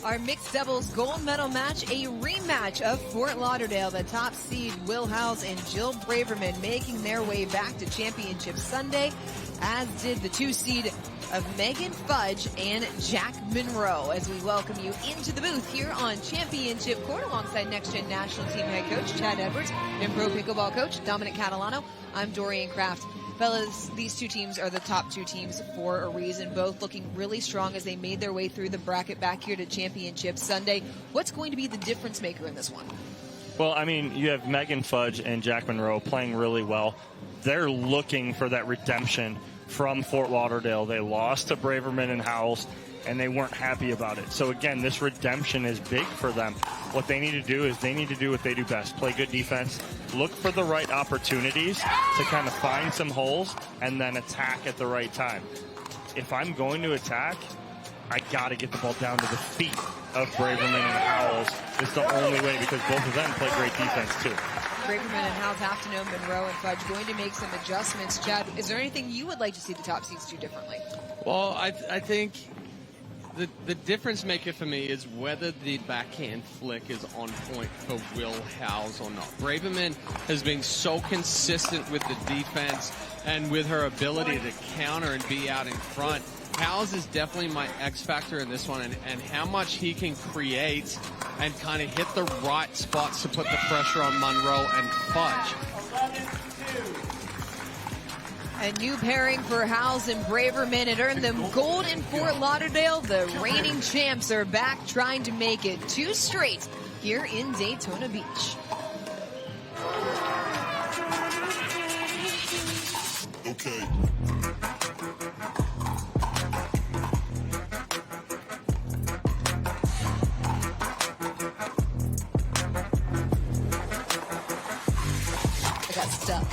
Our mixed doubles gold medal match, a rematch of Fort Lauderdale. The top seed, Will Howells and Jill Braverman, making their way back to Championship Sunday, as did the 2 seed of Megan Fudge and Jack Munro. As we welcome you into the booth here on Championship Court alongside Next Gen National Team Head Coach Chad Edwards and Pro Pickleball Coach Dominic Catalano. I'm Dorian Kraft. Fellas, these 2 teams are the top 2 teams for a reason, both looking really strong as they made their way through the bracket back here to Championship Sunday. What's going to be the difference maker in this one? Well, I mean, you have Megan Fudge and Jack Munro playing really well. They're looking for that redemption from Fort Lauderdale. They lost to Braverman and Howells, and they weren't happy about it. So again, this redemption is big for them. What they need to do is they need to do what they do best, play good defense, look for the right opportunities to kind of find some holes, and then attack at the right time. If I'm going to attack, I got to get the ball down to the feet of Braverman and Howells. It's the only way, because both of them play great defense too. Braverman and Howells have to know Munro and Fudge going to make some adjustments. Chad, is there anything you would like to see the top seeds do differently? Well, I think the difference maker for me is whether the backhand flick is on point for Will Howells or not. Braverman has been so consistent with the defense and with her ability to counter and be out in front. Howells is definitely my X factor in this one, and how much he can create and kind of hit the right spots to put the pressure on Munro and Fudge. A new pairing for Howells and Braverman. It earned them gold in Fort Lauderdale. The reigning champs are back trying to make it 2 straight here in Daytona Beach. Okay. I got stuck.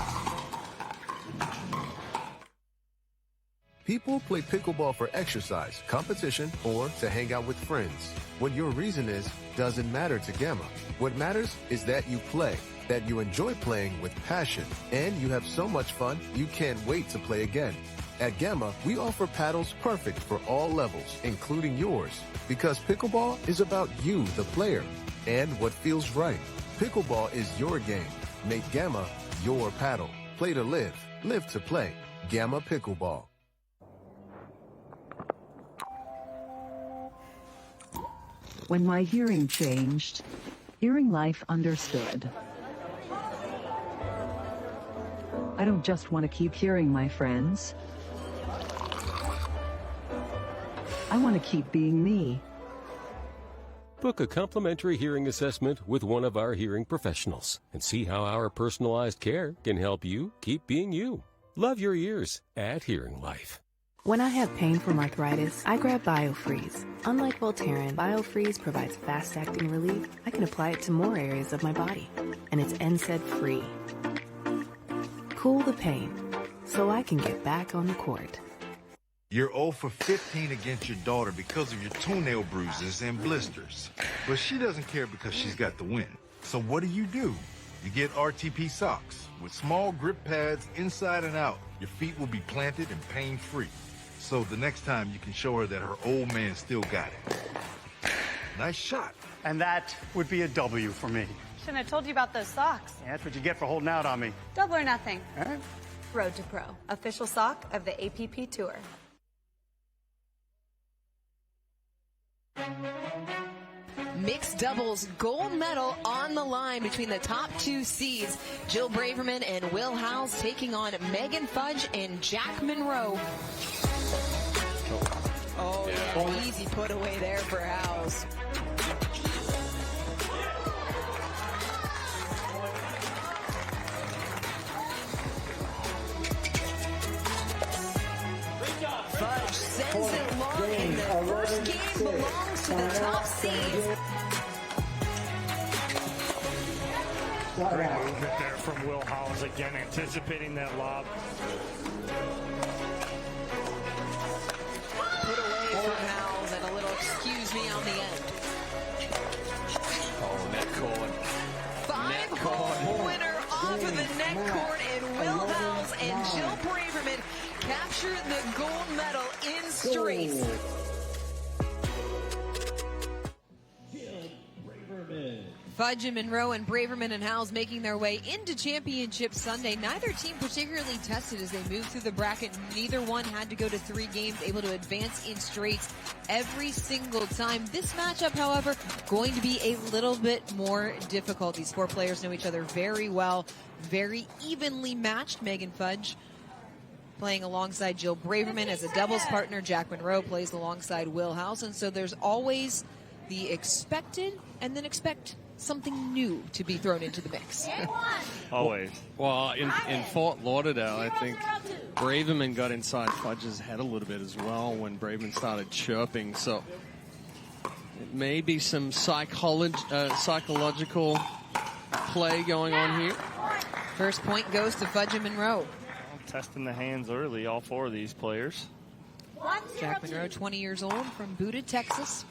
People play pickleball for exercise, competition, or to hang out with friends. What your reason is doesn't matter to Gamma. What matters is that you play, that you enjoy playing with passion, and you have so much fun you can't wait to play again. At Gamma, we offer paddles perfect for all levels, including yours, because pickleball is about you, the player, and what feels right. Pickleball is your game. Make Gamma your paddle. Play to live, live to play. Gamma Pickleball. When my hearing changed, Hearing Life understood. I don't just want to keep hearing my friends. I want to keep being me. Book a complimentary hearing assessment with one of our hearing professionals and see how our personalized care can help you keep being you. Love your ears at Hearing Life. When I have pain from arthritis, I grab BioFreeze. Unlike Voltaren, BioFreeze provides fast-acting relief. I can apply it to more areas of my body, and it's NSAID-free. Cool the pain, so I can get back on the court. You're 0 for 15 against your daughter because of your toenail bruises and blisters. But she doesn't care because she's got the win. So what do? You get RTP socks with small grip pads inside and out. Your feet will be planted and pain-free. So the next time you can show her that her old man still got it. Nice shot. And that would be a W for me. Shouldn't have told you about those socks. Yeah, that's what you get for holding out on me. Double or nothing. All right. Road to Pro, official sock of the APP Tour. Mixed doubles gold medal on the line between the top 2 seeds, Jill Braverman and Will Howells, taking on Megan Fudge and Jack Munro. Oh, yeah. Easy put away there for Howells. Fudge sends it long, and the first game belongs to the top seeds. Great movement there from Will Howells, again anticipating that lob. Put away from Howells, and a little excuse me on the end. Oh, net cord. 5-hole winner off of the net cord, and Will Howells and Jill Braverman capture the gold medal in straight. Fudge and Munro and Braverman and Howells making their way into Championship Sunday. Neither team particularly tested as they moved through the bracket. Neither one had to go to 3 games, able to advance in straights every single time. This matchup, however, going to be a little bit more difficult. These 4 players know each other very well, very evenly matched. Megan Fudge playing alongside Jill Braverman as a doubles partner. Jack Munro plays alongside Will Howells, and so there's always the expected and then expect something new to be thrown into the mix. Always. Well, in Fort Lauderdale, I think Braverman got inside Fudge's head a little bit as well when Braverman started chirping. So it may be some psychological play going on here. First point goes to Fudge and Munro. Testing the hands early, all 4 of these players. Jack Munro, 20 years old, from Buda, Texas.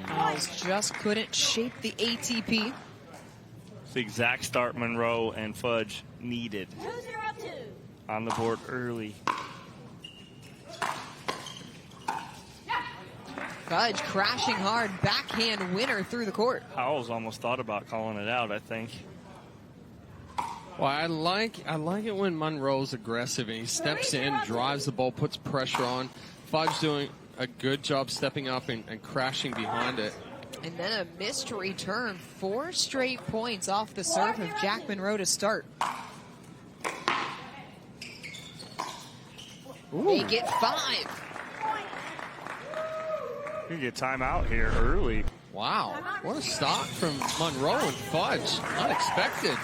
Howells just couldn't shape the ATP. It's the exact start Munro and Fudge needed. On the board early. Fudge crashing hard, backhand winner through the court. Howells almost thought about calling it out, I think. Well, I like it when Munro's aggressive and he steps in, drives the ball, puts pressure on. Fudge doing a good job stepping up and crashing behind it. And then a missed return. 4 straight points off the serve of Jack Munro to start. Ooh. They get 5. You get timeout here early. Wow, what a start from Munro and Fudge. Unexpected.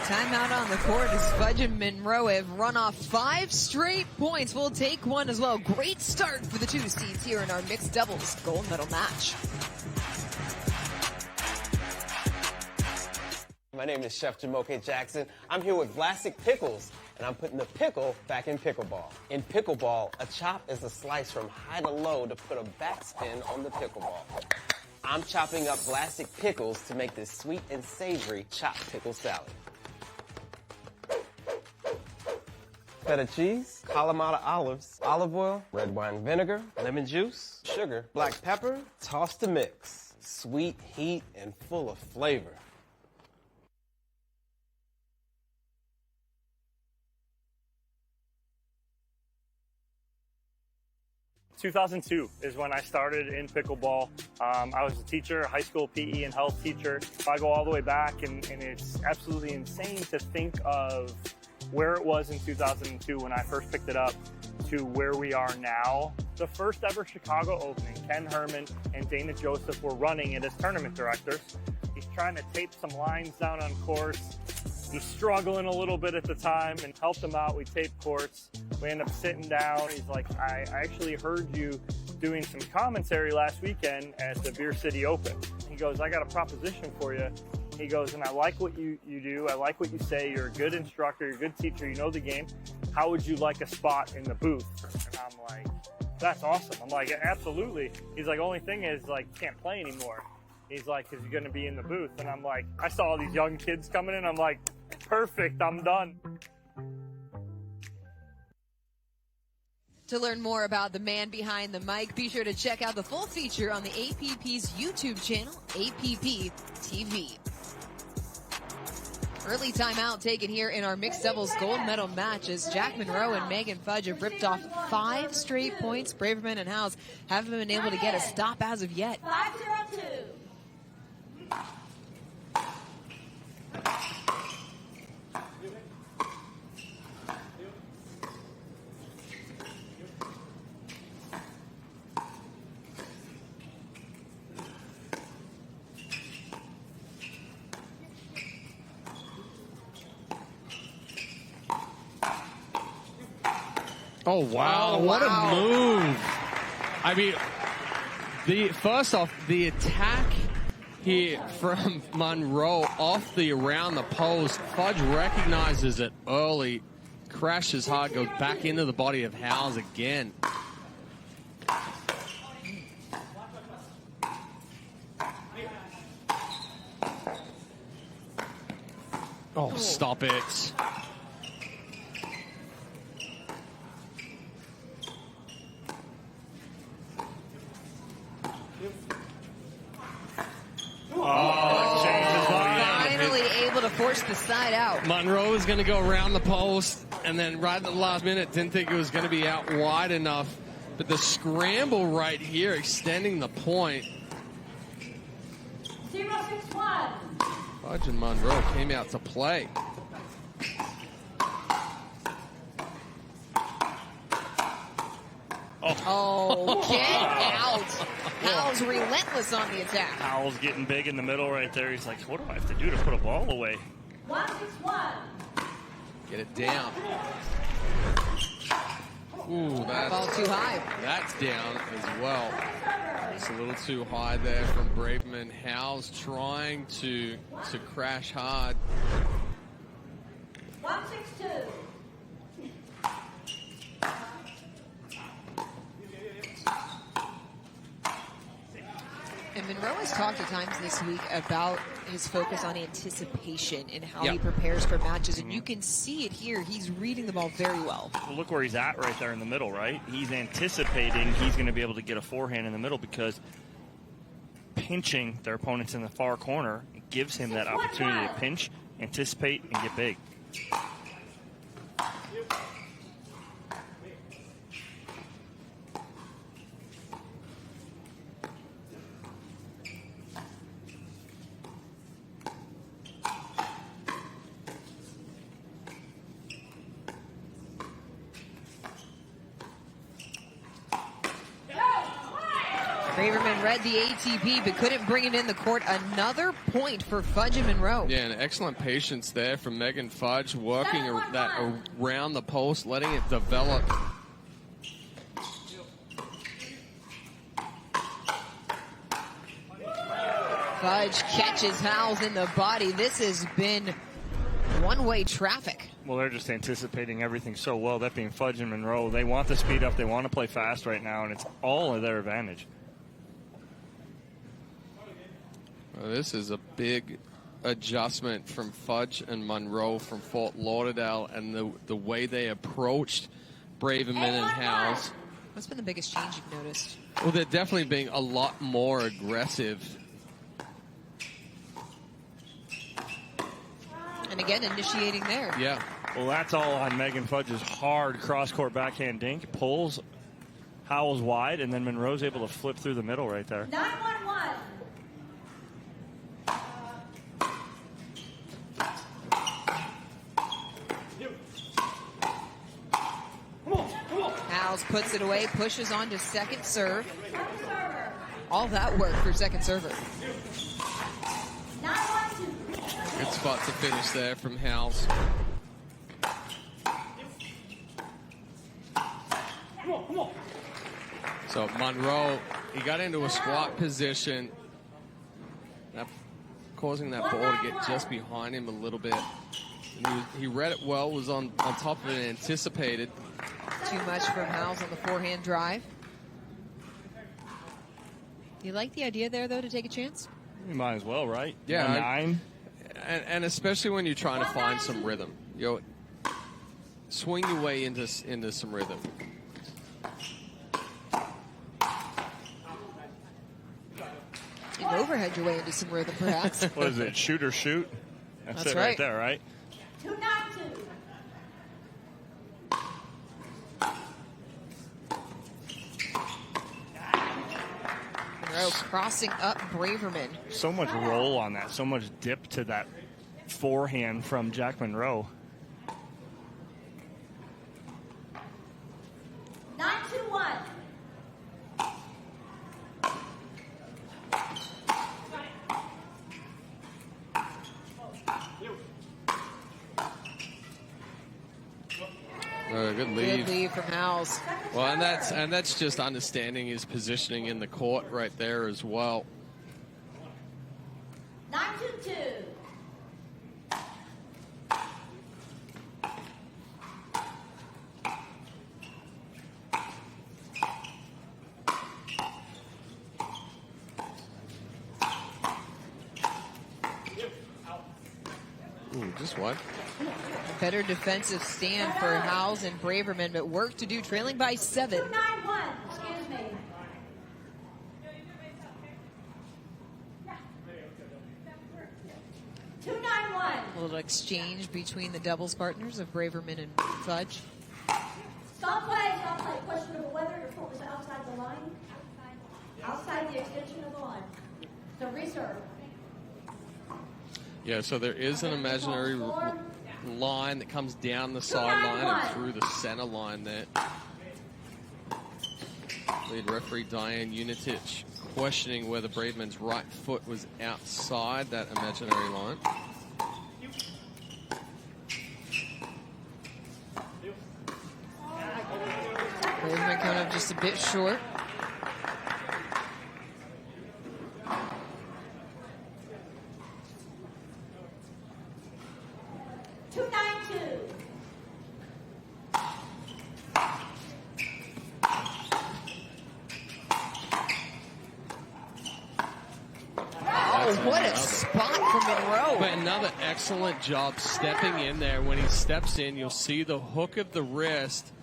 Timeout on the court as Fudge and Munro have run off 5 straight points. We'll take one as well. Great start for the 2 seeds here in our mixed doubles gold medal match. My name is Chef Jamoke Jackson. I'm here with Vlasic Pickles, and I'm putting the pickle back in pickleball. In pickleball, a chop is a slice from high to low to put a backspin on the pickleball. I'm chopping up Vlasic Pickles to make this sweet and savory chopped pickle salad. Feta cheese, Kalamata olives, olive oil, red wine vinegar, lemon juice, sugar, black pepper, toss to mix. Sweet, heat, and full of flavor. 2002 is when I started in pickleball. I was a teacher, a high school PE and health teacher. I go all the way back, and it's absolutely insane to think of where it was in 2002 when I first picked it up to where we are now. The first ever Chicago opening, Ken Herman and Dana Joseph were running it as tournament directors. He's trying to tape some lines down on course. He's struggling a little bit at the time and helped him out. We taped courts. We end up sitting down. He's like, I actually heard you doing some commentary last weekend at the Beer City Open. He goes, I got a proposition for you. He goes, and I like what you do. I like what you say. You're a good instructor. You're a good teacher. You know the game. How would you like a spot in the booth? And I'm like, that's awesome. I'm like, absolutely. He's like, only thing is, like, can't play anymore. He's like, because you're going to be in the booth. And I'm like, I saw all these young kids coming in. I'm like, perfect. I'm done. To learn more about the man behind the mic, be sure to check out the full feature on the APP's YouTube channel, APP TV. Early timeout taken here in our mixed doubles gold medal match as Jack Munro and Megan Fudge have ripped off 5 straight points. Braverman and Howells haven't been able to get a stop as of yet. 5-0-2. Oh, wow. What a move. I mean, first off, the attack here from Munro off the around the post. Fudge recognizes it early, crashes hard, goes back into the body of Howells again. Oh, stop it. forced the side out. Munro is going to go around the post, and then right at the last minute, didn't think it was going to be out wide enough. But the scramble right here, extending the point. 0-6-1. Fudge and Munro came out to play. Oh, get out. Howells relentless on the attack. Howells getting big in the middle right there. He's like, what do I have to do to put a ball away? 1-6-1. Get it down. Ooh, Ball too high. That's down as well. It's a little too high there from Braverman. Howells trying to crash hard. 1-6-2. And Munro has talked at times this week about his focus on anticipation and how Yeah. he prepares for matches. And you can see it here. He's reading the ball very well. Well, look where he's at right there in the middle, right? He's anticipating he's going to be able to get a forehand in the middle because pinching their opponents in the far corner gives him that opportunity to pinch, anticipate, and get big. Braverman read the ATP but couldn't bring it in the court. Another point for Fudge and Munro. Yeah, and excellent patience there from Megan Fudge, working that around the post, letting it develop. Fudge catches Howells in the body. This has been one-way traffic. Well, they're just anticipating everything so well. That being Fudge and Munro, they want the speed up. They want to play fast right now, and it's all in their advantage. Well, this is a big adjustment from Fudge and Munro from Fort Lauderdale, and the way they approached Braverman and Howells. What's been the biggest change you've noticed? Well, they're definitely being a lot more aggressive. And again, initiating there. Yeah. Well, that's all on Megan Fudge's hard cross-court backhand dink. Pulls Howells wide, and then Munro's able to flip through the middle right there. 9-1-1. Howells puts it away, pushes on to second serve. All that work for second server. 9-1-2. Good spot to finish there from Howells. So Munro, he got into a squat position, causing that ball to get just behind him a little bit. And he read it well, was on top of it, and anticipated. Too much from Howells on the forehand drive. You like the idea there, though, to take a chance? You might as well, right? Yeah. 9. And especially when you're trying to find some rhythm. You know, swing your way into some rhythm. And overhead your way into some rhythm, perhaps. What is it? Shoot or shoot? That's it right there, right? 2-9-2. Munro crossing up Braverman. So much roll on that. So much dip to that forehand from Jack Munro. 9-2-1. Good lead. Good lead from Howells. Well, and that's just understanding his positioning in the court right there as well. 9-2-2. Ooh, just what? Better defensive stand for Howells and Braverman, but work to do, trailing by 7. 2-9-1. Excuse me. 2-9-1. 9-1. A little exchange between the doubles partners of Braverman and Fudge. Stop play. Questionable whether your foot was outside the line. Outside the extension of the line. So reserve. Yeah, so there is an imaginary line that comes down the sideline and through the center line there. Lead referee Diane Unitich questioning whether Braverman's right foot was outside that imaginary line. Braverman coming up just a bit short. What a spot from Munro. But another excellent job stepping in there. When he steps in, you'll see the hook of the wrist.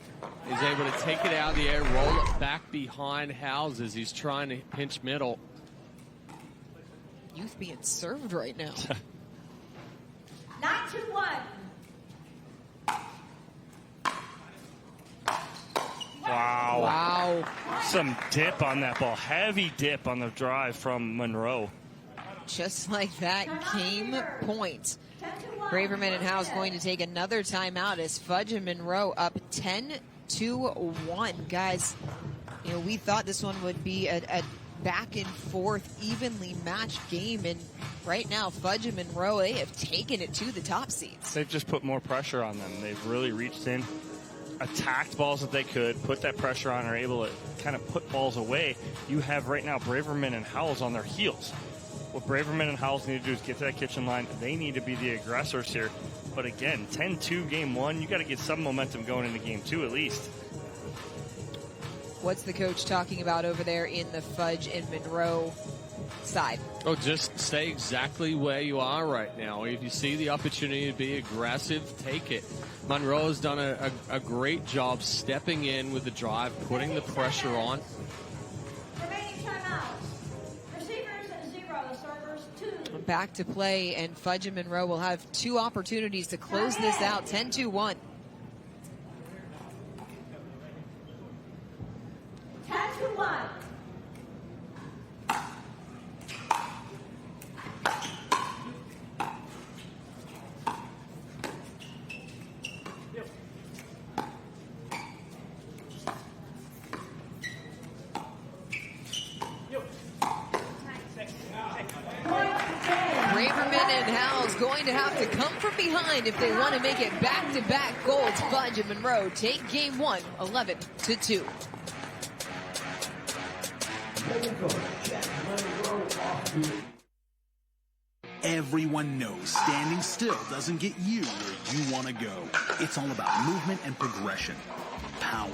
He's able to take it out of the air, roll it back behind Howells as he's trying to pinch middle. Youth being served right now. 9-1. Wow. Wow. Some dip on that ball. Heavy dip on the drive from Munro. Just like that, game point. Braverman and Howells going to take another timeout as Fudge and Munro up 10-1. Guys, you know, we thought this one would be a back and forth, evenly matched game, and right now Fudge and Munro, they have taken it to the top seeds. They've just put more pressure on them. They've really reached in, attacked balls that they could, put that pressure on, are able to kind of put balls away. You have right now Braverman and Howells on their heels. What Braverman and Howells need to do is get to that kitchen line. They need to be the aggressors here. But again, 10-2 game one, you got to get some momentum going into game two at least. What's the coach talking about over there in the Fudge and Munro side? Oh, just stay exactly where you are right now. If you see the opportunity to be aggressive, take it. Munro has done a great job stepping in with the drive, putting the pressure on. Remaining timeouts. Receivers 0, servers 2. Back to play, and Fudge and Munro will have two opportunities to close this out. 10-1. 10-1. Braverman and Howells going to have to come from behind if they want to make it back-to-back goals. Fudge and Munro take game one, 11-2. Everyone knows standing still doesn't get you where you want to go. It's all about movement and progression, power,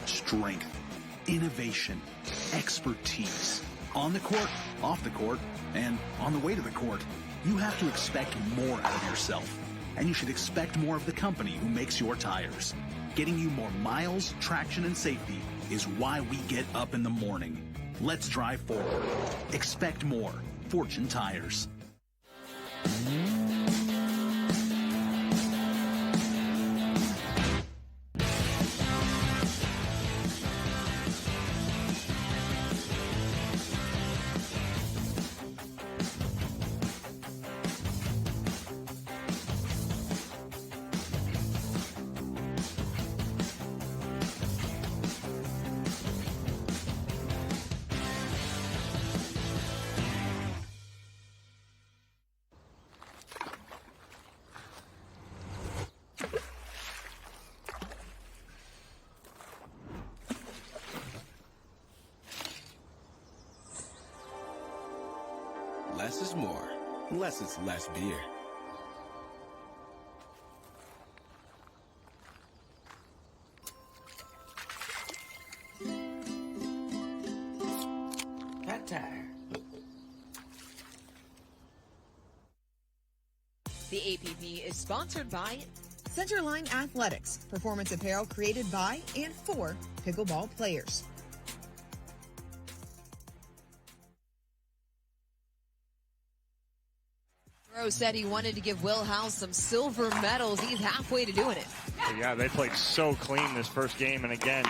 strength, innovation, expertise. On the court, off the court, and on the way to the court, you have to expect more out of yourself. And you should expect more of the company who makes your tires. Getting you more miles, traction, and safety is why we get up in the morning. Let's drive forward. Expect more. Fortune Tires. Less is more, unless it's less beer. Fat tire. The APP is sponsored by Centerline Athletics, performance apparel created by and for pickleball players. Munro said he wanted to give Will Howells some silver medals. He's halfway to doing it. Yeah, they played so clean this first game, and again,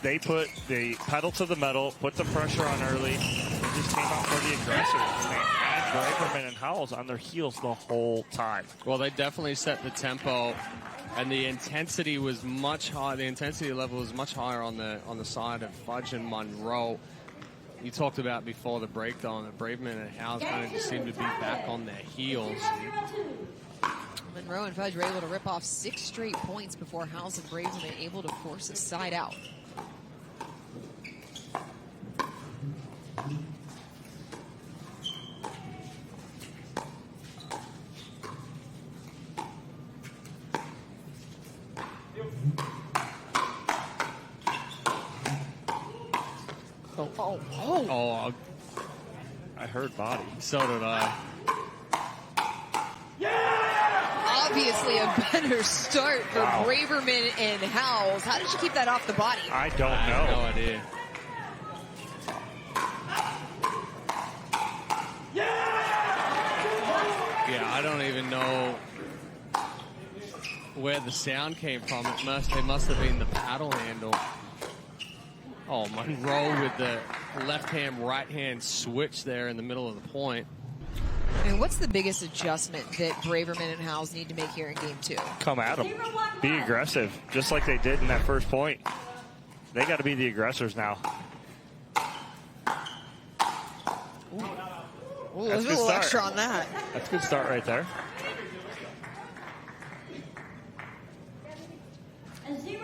they put the pedal to the metal, put the pressure on early, and just came out for the aggressors. They had Braverman and Howells on their heels the whole time. Well, they definitely set the tempo, and the intensity was much higher. The intensity level was much higher on the side of Fudge and Munro. You talked about before the breakdown that Braverman and Howells kind of just seemed to be back on their heels. Munro and Fudge were able to rip off 6 straight points before Howells and Braverman able to force a side out. Oh, I heard body. So did I. Obviously a better start for Braverman and Howells. How did you keep that off the body? I don't know. I have no idea. Yeah, I don't even know where the sound came from. It must have been the paddle handle. Oh, Munro with the left hand, right hand switch there in the middle of the point. I mean, what's the biggest adjustment that Braverman and Howells need to make here in game 2? Come at them. Be aggressive, just like they did in that first point. They got to be the aggressors now. Ooh, there's a little extra on that. That's a good start right there. And 0-1-2.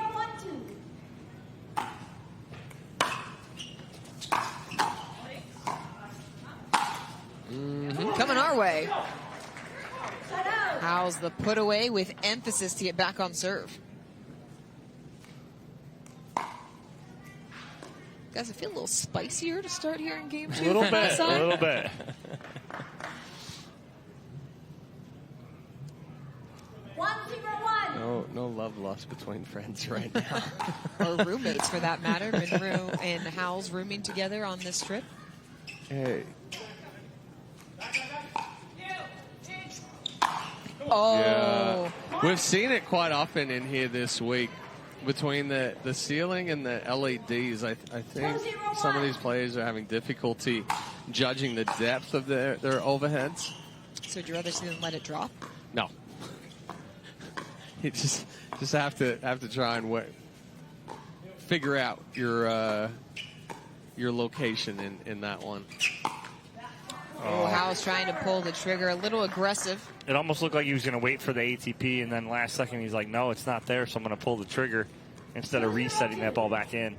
Coming our way. Howells the put away with emphasis to get back on serve. Guys, I feel a little spicier to start here in game 2. A little bit, a little bit. No love lost between friends right now. Or roommates, for that matter. Munro and Howells rooming together on this trip. Hey. Oh. Yeah. We've seen it quite often in here this week. Between the ceiling and the LEDs, I think some of these players are having difficulty judging the depth of their overheads. So would you rather see them let it drop? No. You just have to try and figure out your location in that one. Oh, Howells trying to pull the trigger, a little aggressive. It almost looked like he was going to wait for the ATP, and then last second he's like, no, it's not there, so I'm going to pull the trigger instead of resetting that ball back in.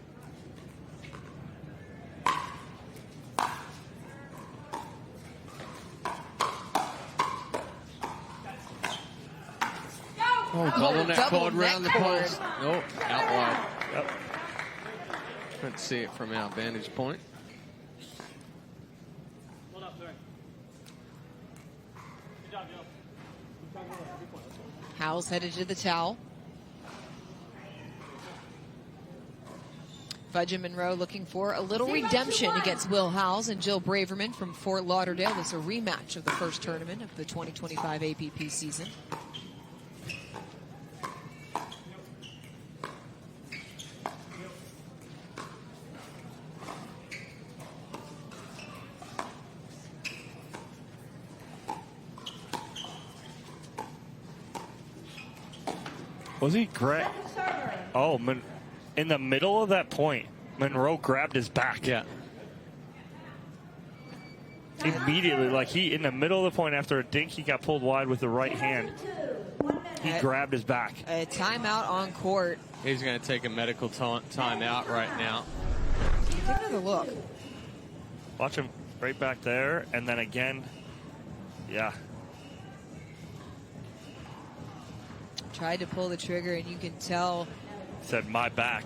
Oh, double net cord around the post. Nope, out wide. Yep. Couldn't see it from our vantage point. Howells headed to the towel. Fudge and Munro looking for a little redemption against Will Howells and Jill Braverman from Fort Lauderdale. This is a rematch of the first tournament of the 2025 APP season. Was he correct? Oh, in the middle of that point, Munro grabbed his back. Yeah. Immediately, like in the middle of the point after a dink, he got pulled wide with the right hand. He grabbed his back. A timeout on court. He's going to take a medical timeout right now. Take another look. Watch him right back there, and then again, yeah. Tried to pull the trigger, and you can tell. Said, my back.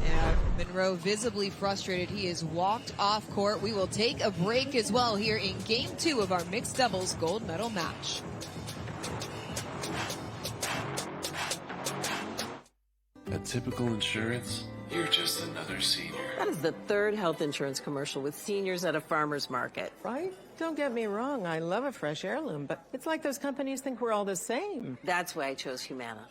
Yeah, Munro visibly frustrated. He is walked off court. We will take a break as well here in game 2 of our mixed doubles gold medal match. At Typical Insurance, You're just another senior. That is the third health insurance commercial with seniors at a farmer's market. Right? Don't get me wrong, I love a fresh heirloom, but it's like those companies think we're all the same. That's why I chose Humana.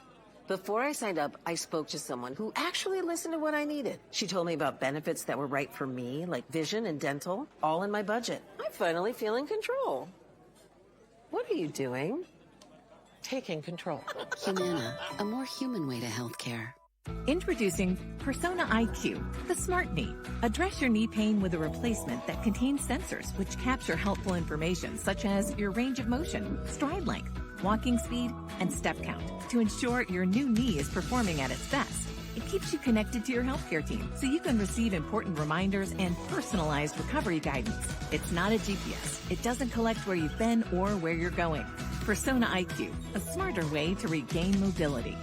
Before I signed up, I spoke to someone who actually listened to what I needed. She told me about benefits that were right for me, like vision and dental, all in my budget. I finally feel in control. What are you doing? Taking control. Humana, a more human way to healthcare. Introducing Persona IQ, the smart knee. Address your knee pain with a replacement that contains sensors which capture helpful information such as your range of motion, stride length, walking speed, and step count to ensure your new knee is performing at its best. It keeps you connected to your healthcare team so you can receive important reminders and personalized recovery guidance. It's not a GPS. It doesn't collect where you've been or where you're going. Persona IQ, a smarter way to regain mobility.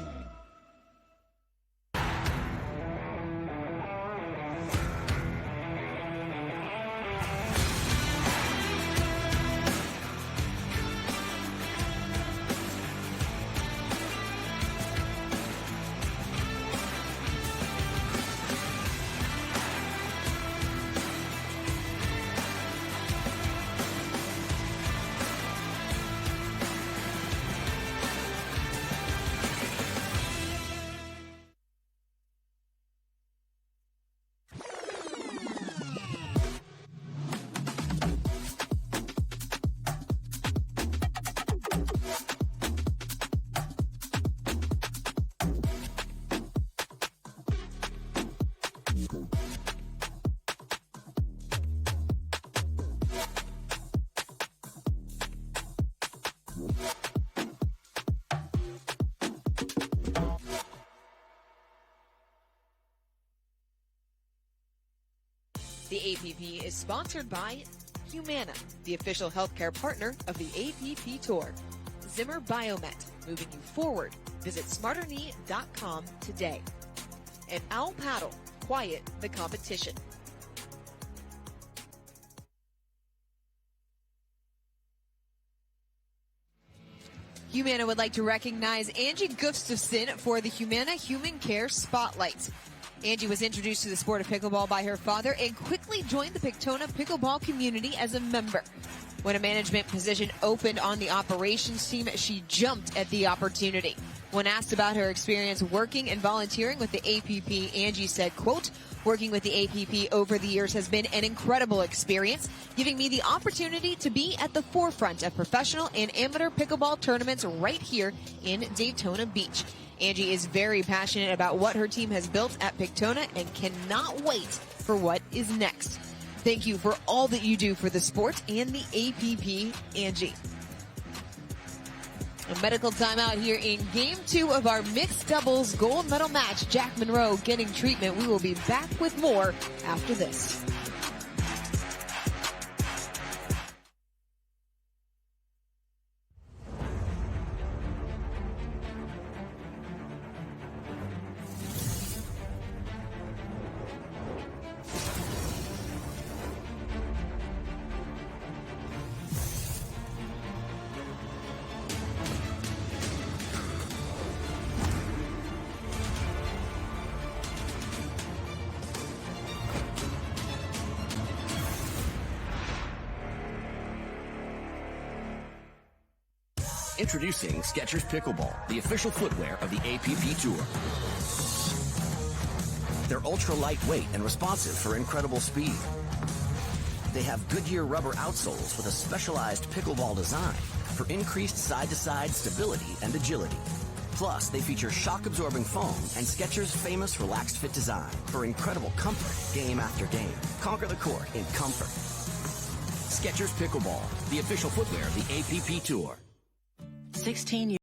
The APP is sponsored by Humana, the official healthcare partner of the APP Tour. Zimmer Biomet, moving you forward. Visit smarterknee.com today. And Owl Paddle, quiet the competition. Humana would like to recognize Angie Gustafson for the Humana Human Care Spotlight. Angie was introduced to the sport of pickleball by her father and quickly joined the Daytona pickleball community as a member. When a management position opened on the operations team, she jumped at the opportunity. When asked about her experience working and volunteering with the APP, Angie said, quote, "Working with the APP over the years has been an incredible experience, giving me the opportunity to be at the forefront of professional and amateur pickleball tournaments right here in Daytona Beach." Angie is very passionate about what her team has built at Daytona and cannot wait for what is next. Thank you for all that you do for the sport and the APP, Angie. A medical timeout here in Game 2 of our mixed doubles gold medal match. Jack Munro getting treatment. We will be back with more after this. Introducing Skechers Pickleball, the official footwear of the APP Tour. They're ultra lightweight and responsive for incredible speed. They have Goodyear rubber outsoles with a specialized pickleball design for increased side-to-side stability and agility. Plus, they feature shock-absorbing foam and Skechers' famous relaxed fit design for incredible comfort game after game. Conquer the court in comfort. Skechers Pickleball, the official footwear of the APP Tour. 16 years.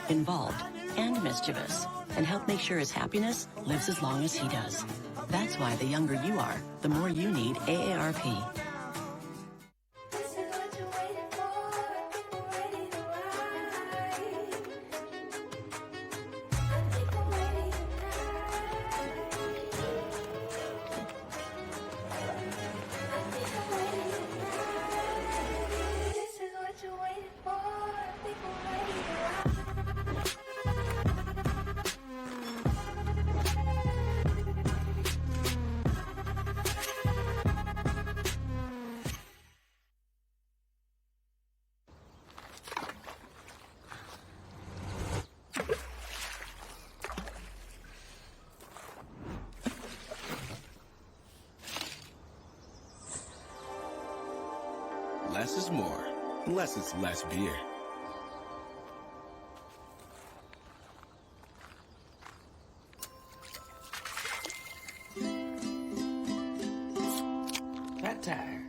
Involved and mischievous, and help make sure his happiness lives as long as he does. That's why the younger you are, the more you need AARP. less is more, unless it's less beer. Flat tire.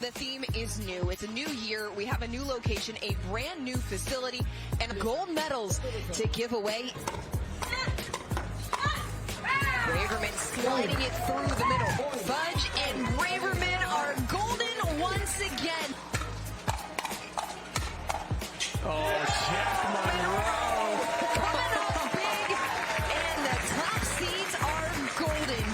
The theme is new. It's a new year. We have a new location, a brand new facility, and gold medals to give away. Braverman sliding it through the middle. Fudge and Braverman are golden once again. Oh, Jack Munro. Coming up big, and the top seeds are golden.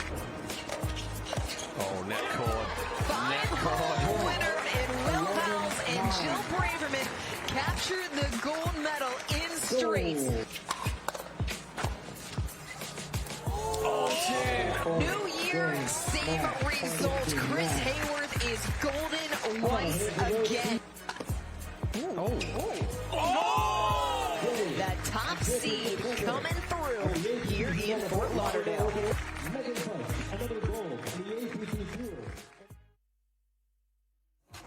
Oh, net cord. Five-hole winner in Will Howells and Jill Braverman capture the gold medal in straights. New year, same result. Chris Hayworth is golden once again. The top seed coming through here in Fort Lauderdale.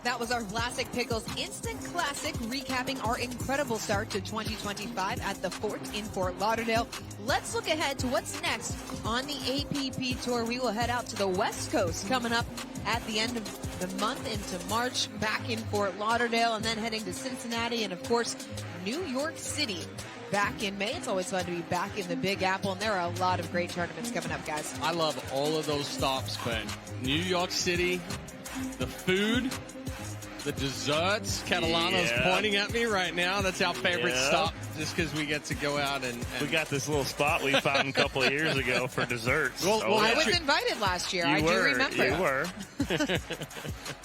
That was our Vlasic Pickles Instant Classic, recapping our incredible start to 2025 at the Fort in Fort Lauderdale. Let's look ahead to what's next on the APP Tour. We will head out to the West Coast coming up at the end of the month into March, back in Fort Lauderdale, and then heading to Cincinnati and, of course, New York City back in May. It's always fun to be back in the Big Apple, and there are a lot of great tournaments coming up, guys. I love all of those stops, but New York City, the food, the desserts. Catalano's pointing at me right now. That's our favorite stop, just because we get to go out and we got this little spot we found a couple of years ago for desserts. Well, I was invited last year. I do remember. You were.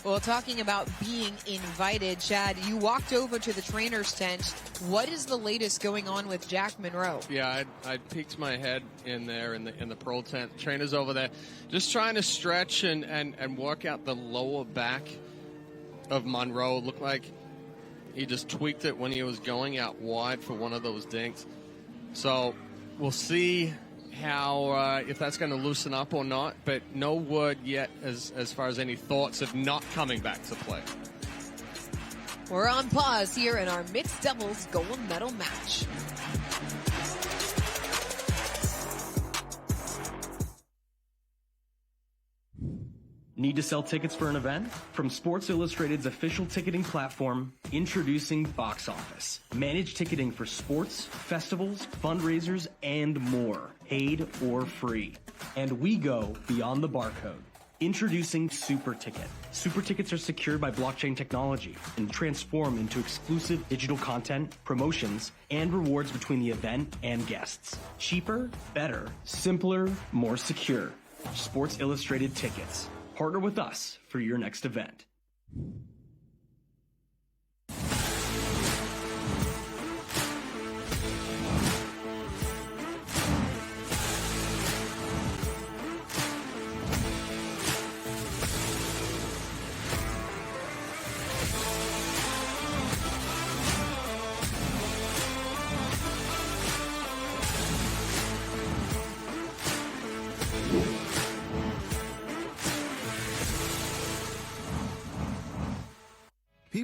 Well, talking about being invited, Chad, you walked over to the trainer's tent. What is the latest going on with Jack Munro? Yeah, I peeked my head in there in the pro tent. Trainer's over there, just trying to stretch and work out the lower back of Munro. Looked like he just tweaked it when he was going out wide for one of those dinks. So we'll see how if that's going to loosen up or not, but no word yet as far as any thoughts of not coming back to play. We're on pause here in our mixed doubles gold medal match. Need to sell tickets for an event? From Sports Illustrated's official ticketing platform, introducing Box Office. Manage ticketing for sports, festivals, fundraisers, and more, paid or free. And we go beyond the barcode. Introducing Super Ticket. Super Tickets are secured by blockchain technology and transform into exclusive digital content, promotions, and rewards between the event and guests. Cheaper, better, simpler, more secure. Sports Illustrated Tickets. Partner with us for your next event.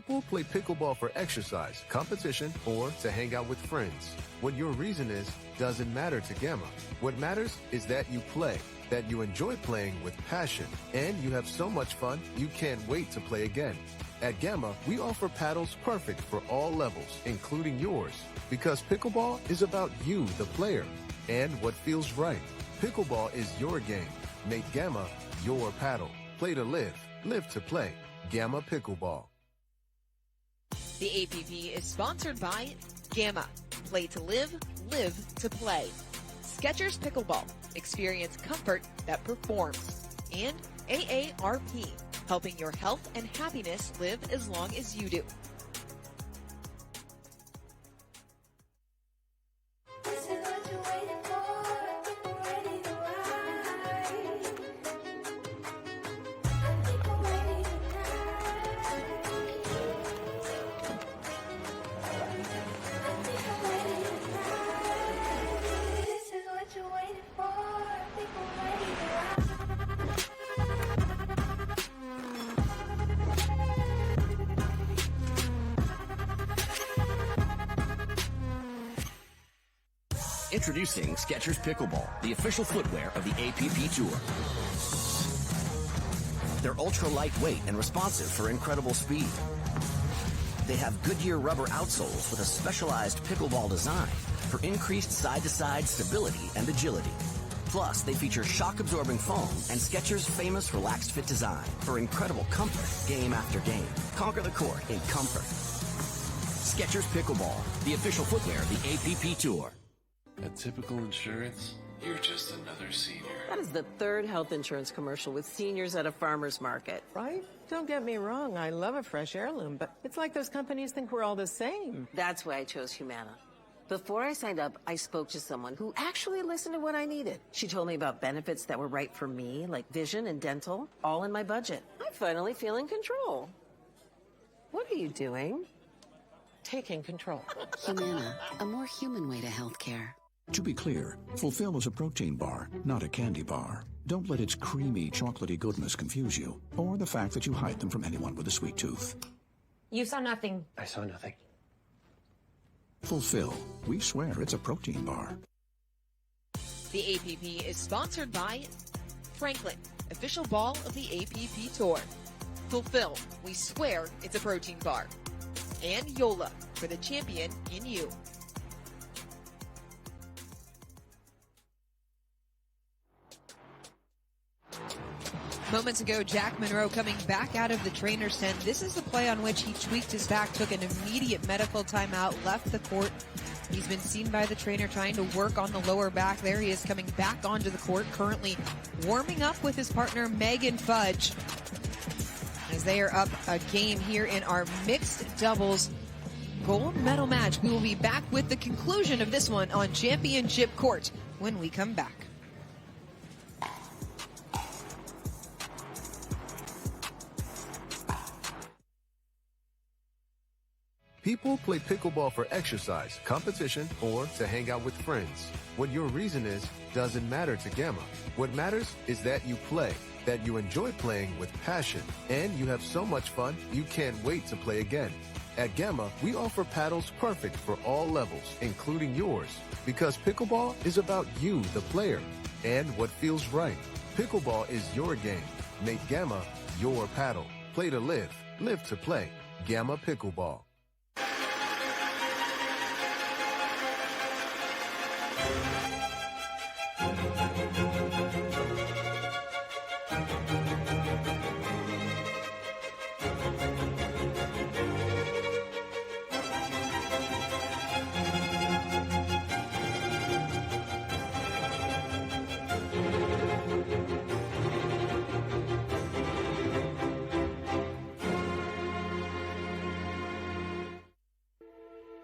People play pickleball for exercise, competition, or to hang out with friends. What your reason is doesn't matter to Gamma. What matters is that you play, that you enjoy playing with passion, and you have so much fun you can't wait to play again. At Gamma, we offer paddles perfect for all levels, including yours, because pickleball is about you, the player, and what feels right. Pickleball is your game. Make Gamma your paddle. Play to live, live to play. Gamma Pickleball. The APP is sponsored by Gamma. Play to live, live to play. Skechers Pickleball. Experience comfort that performs. And AARP. Helping your health and happiness live as long as you do. Introducing Skechers Pickleball, the official footwear of the APP Tour. They're ultra lightweight and responsive for incredible speed. They have Goodyear rubber outsoles with a specialized pickleball design for increased side-to-side stability and agility. Plus, they feature shock-absorbing foam and Skechers' famous relaxed fit design for incredible comfort game after game. Conquer the court in comfort. Skechers Pickleball, the official footwear of the APP Tour. At Typical Insurance, you're just another senior. That is the third health insurance commercial with seniors at a farmer's market. Right? Don't get me wrong, I love a fresh heirloom, but it's like those companies think we're all the same. That's why I chose Humana. Before I signed up, I spoke to someone who actually listened to what I needed. She told me about benefits that were right for me, like vision and dental, all in my budget. I finally feel in control. What are you doing? Taking control. Humana, a more human way to healthcare. To be clear, Fulfill is a protein bar, not a candy bar. Don't let its creamy, chocolatey goodness confuse you, or the fact that you hide them from anyone with a sweet tooth. You saw nothing. I saw nothing. Fulfill. We swear it's a protein bar. The APP is sponsored by Franklin, official ball of the APP Tour. Fulfill. We swear it's a protein bar. And Yola, for the champion in you. Moments ago, Jack Munro coming back out of the trainer's tent. This is the play on which he tweaked his back, took an immediate medical timeout, left the court. He's been seen by the trainer trying to work on the lower back. There he is coming back onto the court, currently warming up with his partner, Megan Fudge, as they are up a game here in our mixed doubles gold medal match. We will be back with the conclusion of this one on championship court when we come back. People play pickleball for exercise, competition, or to hang out with friends. What your reason is doesn't matter to Gamma. What matters is that you play, that you enjoy playing with passion, and you have so much fun you can't wait to play again. At Gamma, we offer paddles perfect for all levels, including yours, because pickleball is about you, the player, and what feels right. Pickleball is your game. Make Gamma your paddle. Play to live, live to play. Gamma Pickleball.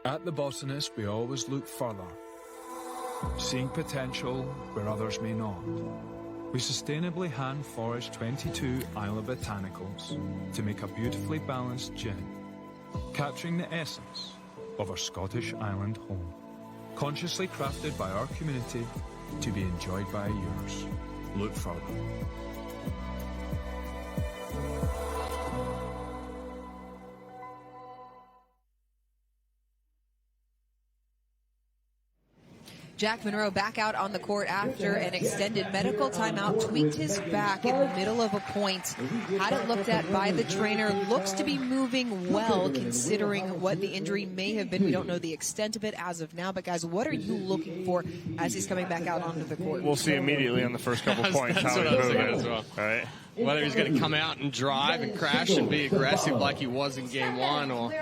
At the Botanist, we always look further, seeing potential where others may not. We sustainably hand forage 22 Isla Botanicals to make a beautifully balanced gin, capturing the essence of our Scottish island home, consciously crafted by our community to be enjoyed by yours. Look further. Jack Munro back out on the court after an extended medical timeout, tweaked his back in the middle of a point. Had it looked at by the trainer. Looks to be moving well considering what the injury may have been. We don't know the extent of it as of now. But guys, what are you looking for as he's coming back out onto the court? We'll see immediately on the first couple points. That's how what he's I was moving. thinking as well. All right. Whether he's going to come out and drive and crash and be aggressive like he was in game one, or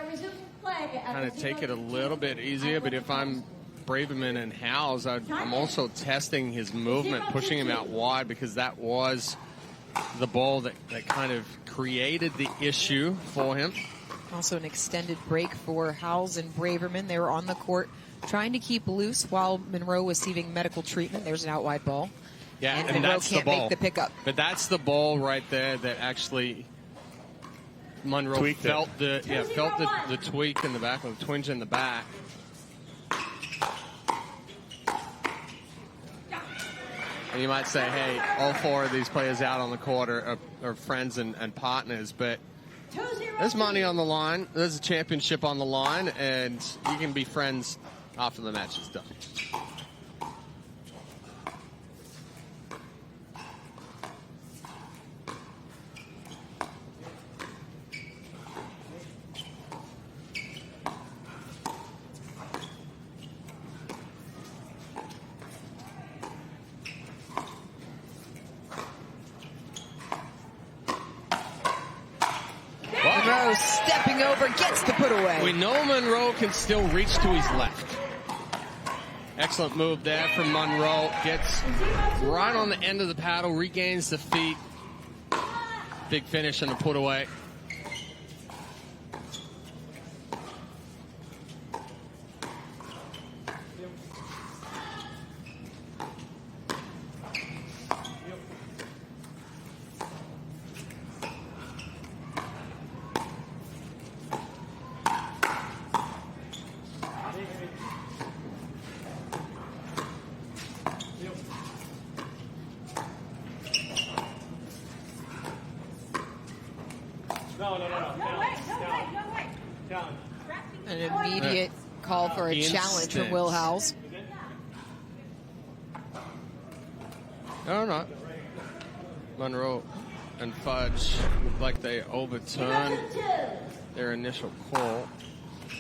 kind of take it a little bit easier. But if I'm Braverman and Howells, I'm also testing his movement, pushing him out wide, because that was the ball that kind of created the issue for him. Also an extended break for Howells and Braverman. They were on the court trying to keep loose while Munro was receiving medical treatment. There's an out wide ball. Yeah, and Munro that's can't the ball. make the pickup. But that's the ball right there that actually Munro felt the tweak in the back, or the twinge in the back. And you might say, hey, all four of these players out on the court are friends and partners, but there's money on the line. There's a championship on the line, and you can be friends after the match is done. Munro stepping over, gets the put away. We know Munro can still reach to his left. Excellent move there from Munro. Gets right on the end of the paddle, regains the feet. Big finish and a put away. An immediate call for a challenge from Will Howells. No. Munro and Fudge look like they overturned their initial call.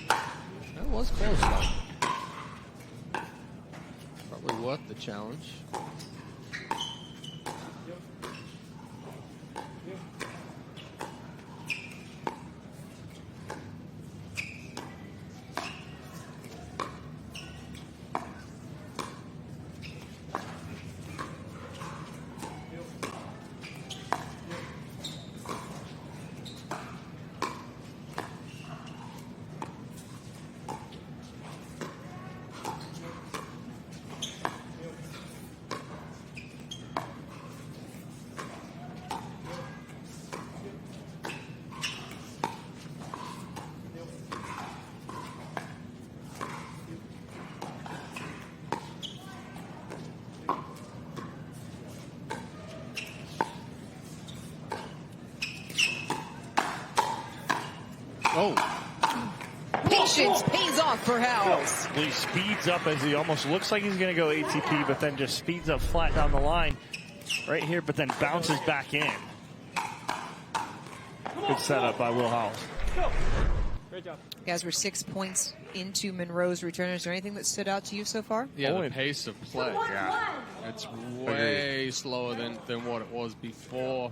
That was close, though. Probably worth the challenge. Patience pays off for Howells. He speeds up as he almost looks like he's going to go ATP, but then just speeds up flat down the line right here, but then bounces back in. Good setup by Will Howells. Great job. Guys, we're 6 points into Munro's return. Is there anything that stood out to you so far? Yeah, the pace of play. Yeah, it's way slower than what it was before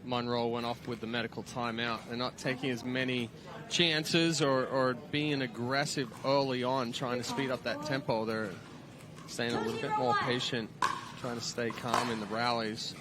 Munro went off with the medical timeout. They're not taking as many chances or being aggressive early on, trying to speed up that tempo. They're staying a little bit more patient, trying to stay calm in the rallies.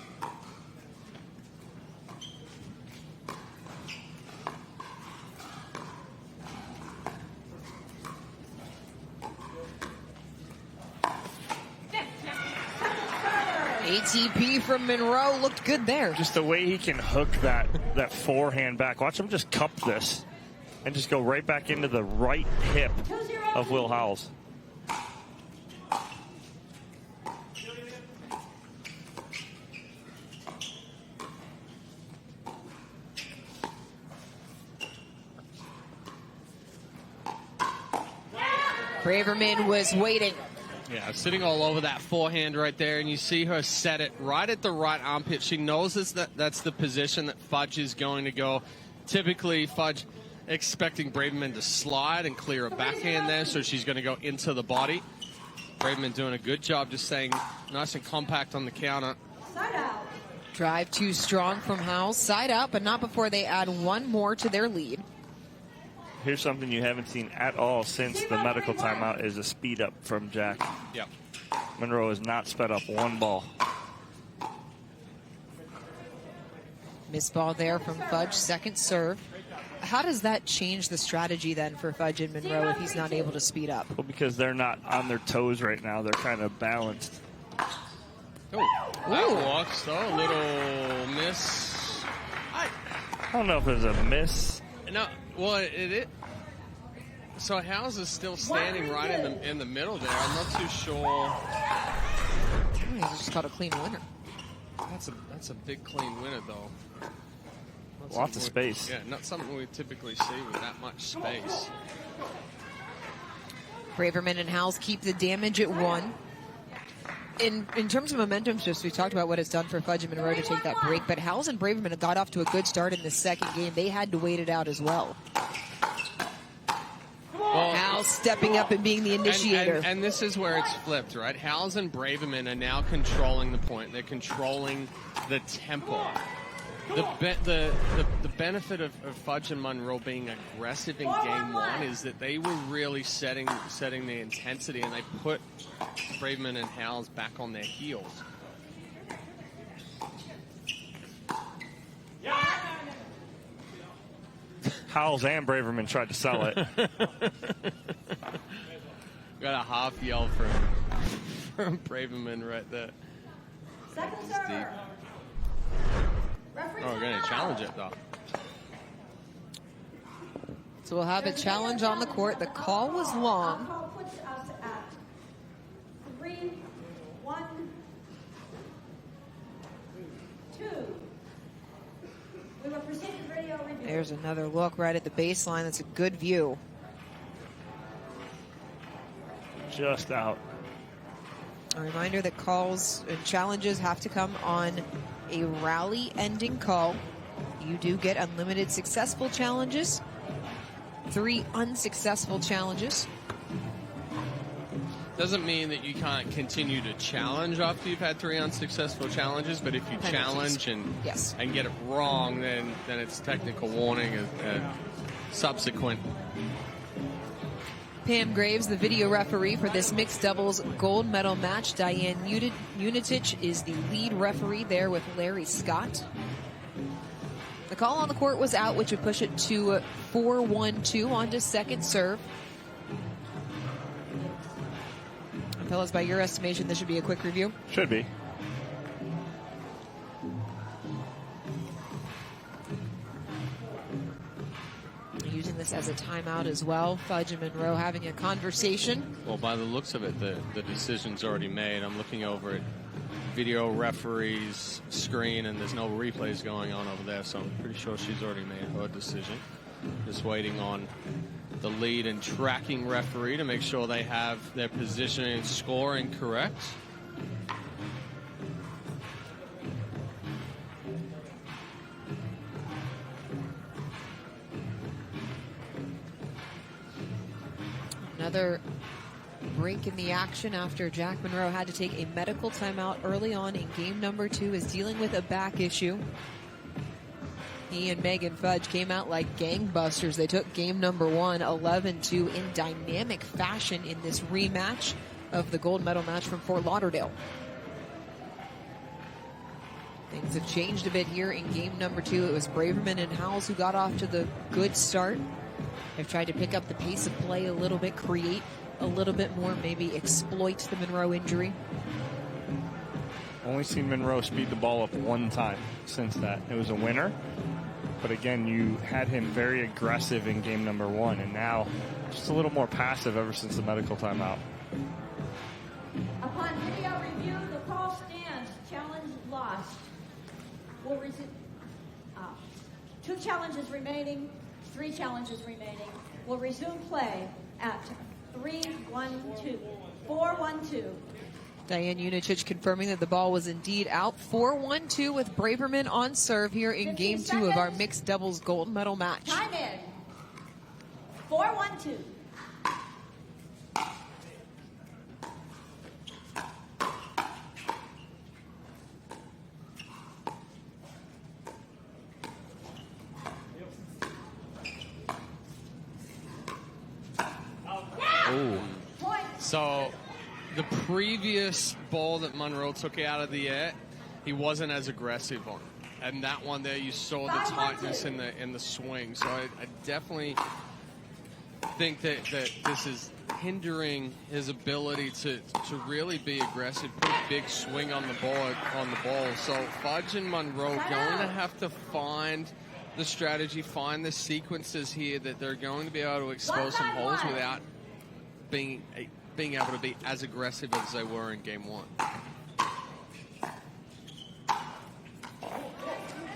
ATP from Munro looked good there. Just the way he can hook that forehand back. Watch him just cup this and just go right back into the right hip of Will Howells. Braverman was waiting. Yeah, sitting all over that forehand right there, and you see her set it right at the right armpit. She knows that's the position that Fudge is going to go. Typically, Fudge expecting Braverman to slide and clear a backhand there, so she's going to go into the body. Braverman doing a good job just staying nice and compact on the counter. Side out. Drive too strong from Howells. Side out, but not before they add one more to their lead. Here's something you haven't seen at all since the medical timeout is a speed up from Jack. Yep. Munro has not sped up one ball. Missed ball there from Fudge, second serve. How does that change the strategy then for Fudge and Munro if he's not able to speed up? Well, because they're not on their toes right now. They're kind of balanced. Oh, that walks though. A little miss. I don't know if there's a miss. No, well, it. So Howells is still standing right in the middle there. I'm not too sure. He just caught a clean winner. That's a big clean winner though. Lots of space. Yeah, not something we typically see with that much space. Braverman and Howells keep the damage at 1. In terms of momentum shifts, we talked about what it's done for Fudge and Munro to take that break, but Howells and Braverman got off to a good start in the second game. They had to wait it out as well. Howells stepping up and being the initiator. And this is where it's flipped, right? Howells and Braverman are now controlling the point. They're controlling the tempo. The benefit of Fudge and Munro being aggressive in game 1 is that they were really setting the intensity, and they put Braverman and Howells back on their heels. Howells and Braverman tried to sell it. Got a half yell from Braverman right there. Second serve. Oh, we're going to challenge it, though. So we'll have a challenge on the court. The call was long. Call puts us at 3-1-2. We will proceed to video review. There's another look right at the baseline. That's a good view. Just out. A reminder that calls and challenges have to come on a rally ending call. You do get unlimited successful challenges, 3 unsuccessful challenges. Doesn't mean that you can't continue to challenge after you've had 3 unsuccessful challenges, but if you challenge and get it wrong, then it's technical warning and subsequent. Pam Graves, the video referee for this mixed doubles gold medal match. Diane Unitich is the lead referee there with Larry Scott. The call on the court was out, which would push it to 4-1-2 on to second serve. And fellas, by your estimation, this should be a quick review? Should be. Using this as a timeout as well. Fudge and Munro having a conversation. Well, by the looks of it, the decision's already made. I'm looking over at video referee's screen, and there's no replays going on over there, so I'm pretty sure she's already made her decision. Just waiting on the lead and tracking referee to make sure they have their positioning and scoring correct. Another break in the action after Jack Munro had to take a medical timeout early on in game number 2, is dealing with a back issue. He and Megan Fudge came out like gangbusters. They took game number 1 11-2 in dynamic fashion in this rematch of the gold medal match from Fort Lauderdale. Things have changed a bit here in game number 2. It was Braverman and Howells who got off to the good start. They've tried to pick up the pace of play a little bit, create a little bit more, maybe exploit the Munro injury. Only seen Munro speed the ball up 1 time since that. It was a winner. But again, you had him very aggressive in game number 1, and now just a little more passive ever since the medical timeout. Upon video review, the call stands. Challenge lost. We'll resume. 2 challenges remaining. 3 challenges remaining. We'll resume play at 3-1-2. 3-1-2. 4-1-2. Diane Unicic confirming that the ball was indeed out. 4-1-2 with Braverman on serve here in Game 2 of our mixed doubles gold medal match. Time in. 4-1-2. Ooh. So the previous ball that Munro took out of the air, he wasn't as aggressive on. And that one there, you saw the tightness in the swing. So I definitely think that this is hindering his ability to really be aggressive, put a big swing on the ball. So Fudge and Munro going to have to find the strategy, find the sequences here that they're going to be able to expose some holes without being able to be as aggressive as they were in Game 1.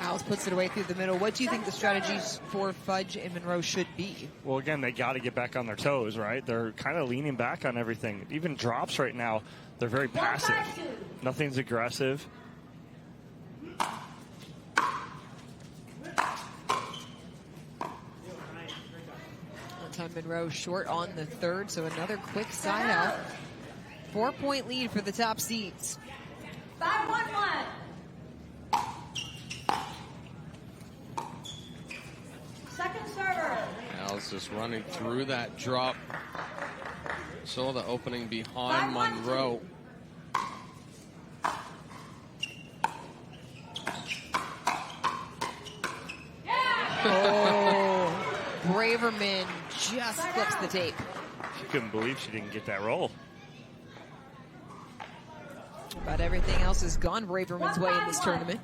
Howells puts it away through the middle. What do you think the strategies for Fudge and Munro should be? Well, again, they got to get back on their toes, right? They're kind of leaning back on everything. Even drops right now, they're very passive. Nothing's aggressive. Time Munro short on the third, so another quick side out. 4-point lead for the top seeds. 5-1-1. Second server. Howells just running through that drop. Saw the opening behind Munro. Oh, Braverman just flips the tape. She couldn't believe she didn't get that roll. But everything else has gone Braverman's way in this tournament.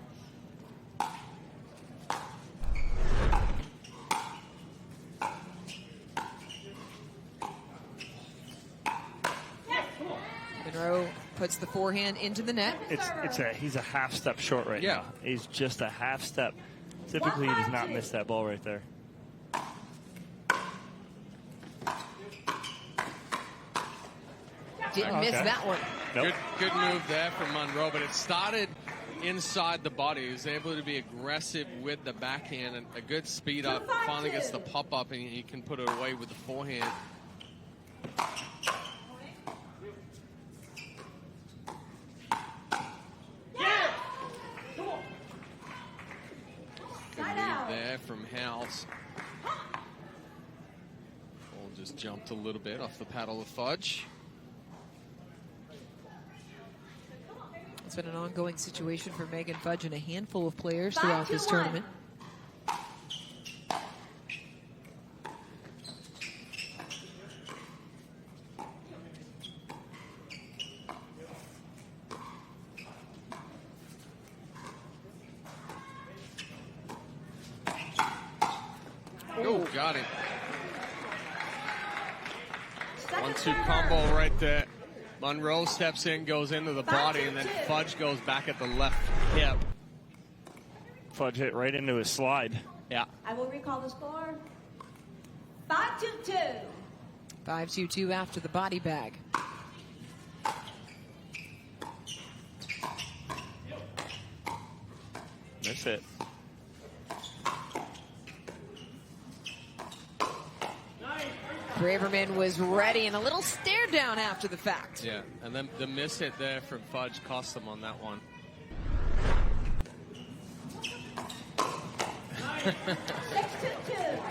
Munro puts the forehand into the net. He's a half step short right now. He's just a half step. Typically, he does not miss that ball right there. Didn't miss that one. Nope. Good move there from Munro, but it started inside the body. He was able to be aggressive with the backhand and a good speed up. Finally gets the pop up and he can put it away with the forehand. Good move there from Howells. Ball just jumped a little bit off the paddle of Fudge. It's been an ongoing situation for Megan Fudge and a handful of players throughout this tournament. Oh, got him. 1-2 combo right there. Munro steps in, goes into the body, and then Fudge goes back at the left hip. Fudge hit right into his slide. Yeah. I will recall the score. 5-2-2. 5-2-2 after the body bag. That's it. Braverman was ready and a little stare down after the fact. Yeah, and then the miss hit there from Fudge cost him on that one. 6-2-2.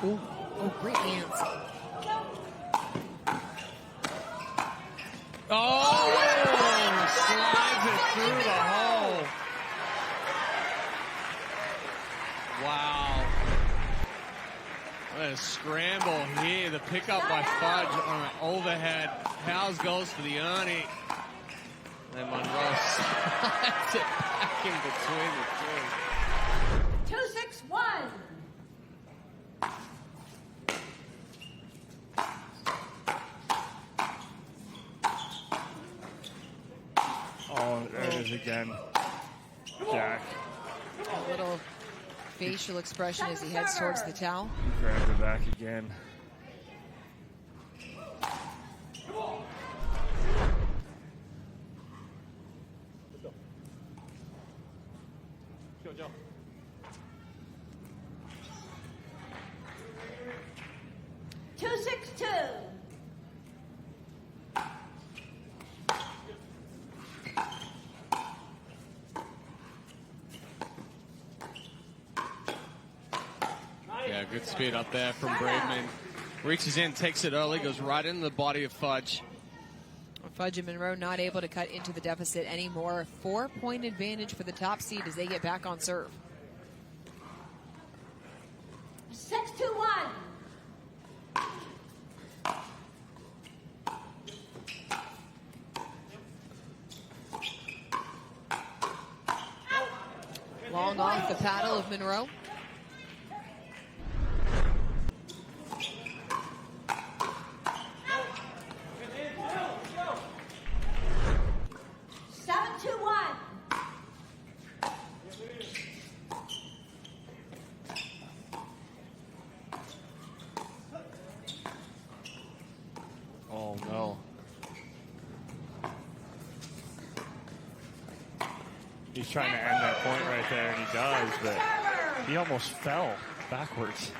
Oh, great hands. Oh, slides it through the hole. Wow. What a scramble here. The pickup by Fudge on an overhead. Howells goes for the Ernie. And Munro slides it back in between the two. 2-6-1. Oh, there it is again. Jack. A little facial expression as he heads towards the towel. He grabbed her back again. Go, Joe. Two, 6-2. Yeah, good speed up there from Braverman. Reaches in, takes it early, goes right into the body of Fudge. Fudge and Munro not able to cut into the deficit anymore. 4-point advantage for the top seed as they get back on serve. 6-2-1. Long off the paddle of Munro. Oh, no. He's trying to end that point right there, and he does, but he almost fell backwards.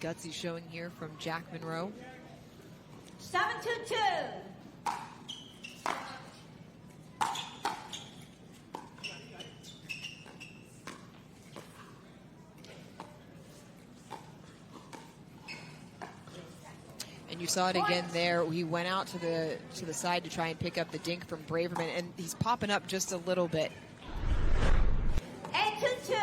Gutsy showing here from Jack Munro. 7-2-2. And you saw it again there. He went out to the side to try and pick up the dink from Braverman, and he's popping up just a little bit. 8-2-2.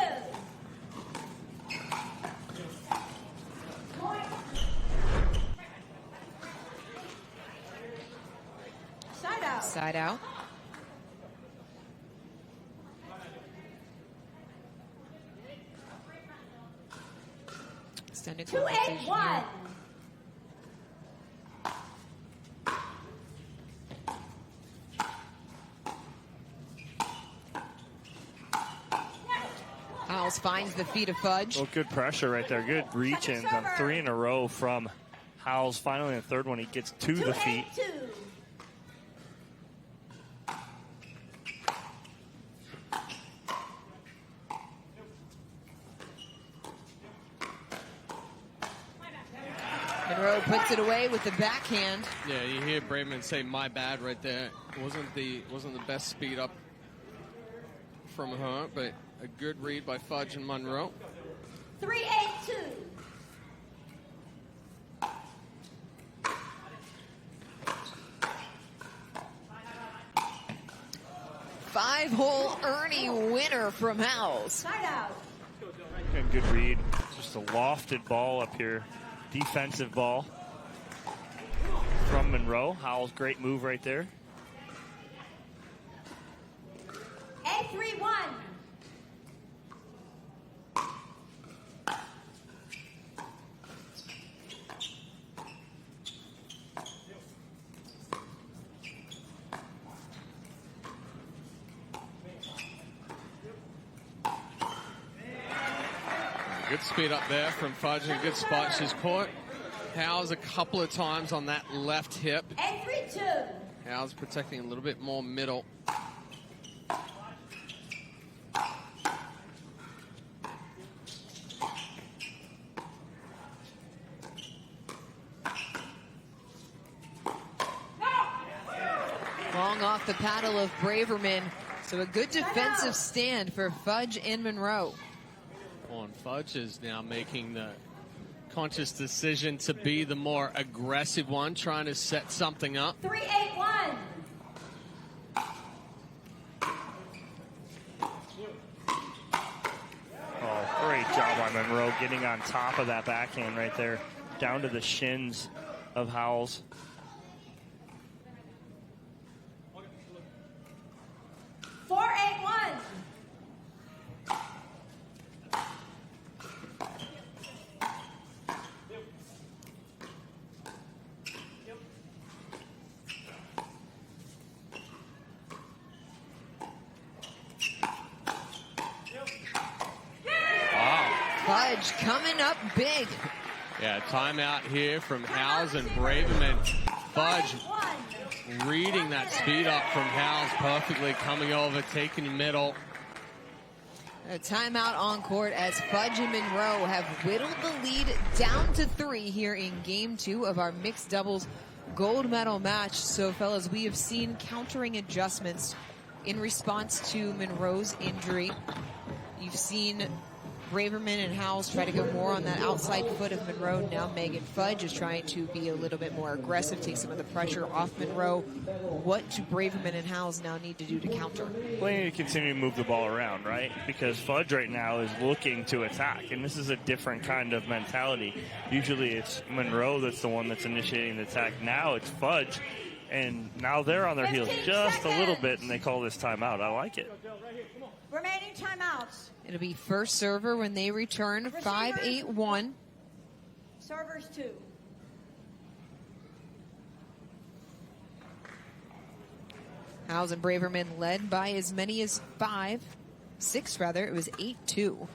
Side out. Side out. Extended conversation here. 2-8-1. Howells finds the feet of Fudge. Well, good pressure right there. Good reach-ins on 3 in a row from Howells. Finally, in the third one, he gets to the feet. 2-8-2. Munro puts it away with the backhand. Yeah, you hear Braverman say "my bad" right there. Wasn't the best speed up from her, but a good read by Fudge and Munro. 3-8-2. Five-hole Ernie winner from Howells. Side out. And good read. Just a lofted ball up here. Defensive ball from Munro. Howells, great move right there. 8-3-1. Good speed up there from Fudge, and a good spot. She's caught Howells a couple of times on that left hip. 8-3-2. Howells protecting a little bit more middle. Long off the paddle of Braverman. So a good defensive stand for Fudge and Munro. Fudge is now making the conscious decision to be the more aggressive one, trying to set something up. 3-8-1. Munro getting on top of that backhand right there, down to the shins of Howells. Four, 8-1. Fudge coming up big. Yeah, timeout here from Howells and Braverman. Fudge reading that speed up from Howells perfectly, coming over, taking the middle. A timeout on court as Fudge and Munro have whittled the lead down to 3 here in game 2 of our mixed doubles gold medal match. So, fellas, we have seen countering adjustments in response to Munro's injury. You've seen Braverman and Howells try to go more on that outside foot of Munro. Now Megan Fudge is trying to be a little bit more aggressive, take some of the pressure off Munro. What do Braverman and Howells now need to do to counter? Well, you need to continue to move the ball around, right? Because Fudge right now is looking to attack, and this is a different kind of mentality. Usually it's Munro that's the one that's initiating the attack. Now it's Fudge, and now they're on their heels just a little bit, and they call this timeout. I like it. Remaining timeouts. It'll be first server when they return, 5-8-1. Servers 2. Howells and Braverman led by as many as 6 rather. It was 8-2.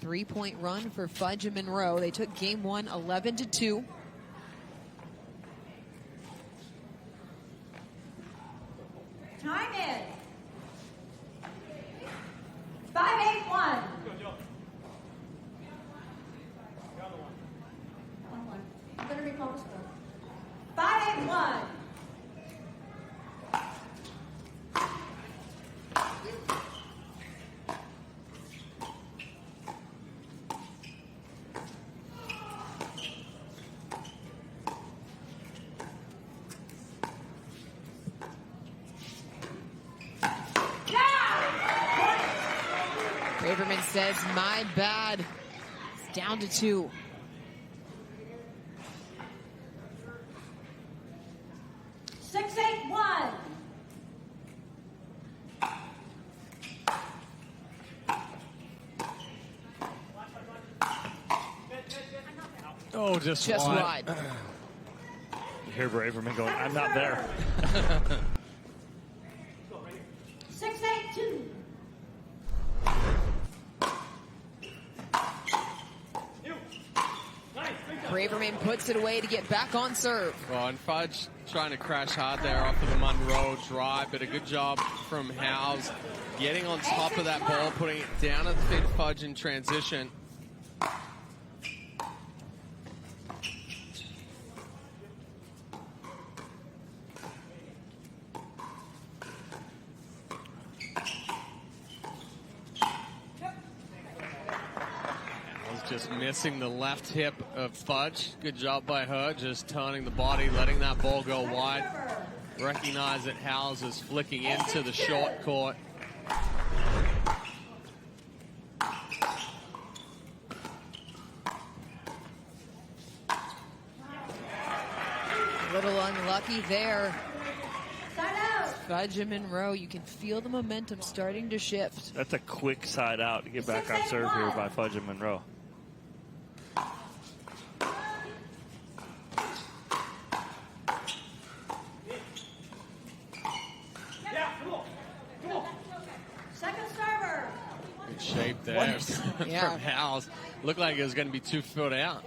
3-point run for Fudge and Munro. They took game 1 11-2. Time in. 5-8-1. I'm going to recall the score. 5-8-1. Braverman says, my bad. It's down to 2. Six, 8-1. Oh, just wide. You hear Braverman going, I'm not there. 6-8-2. Braverman puts it away to get back on serve. Well, and Fudge trying to crash hard there off of the Munro drive, but a good job from Howells getting on top of that ball, putting it down at the feet of Fudge in transition. Just missing the left hip of Fudge. Good job by her, just turning the body, letting that ball go wide. Recognize that Howells is flicking into the short court. A little unlucky there. Fudge and Munro, you can feel the momentum starting to shift. That's a quick side out to get back on serve here by Fudge and Munro. Second server. Good shape there from Howells. Looked like it was going to be 2 foot out.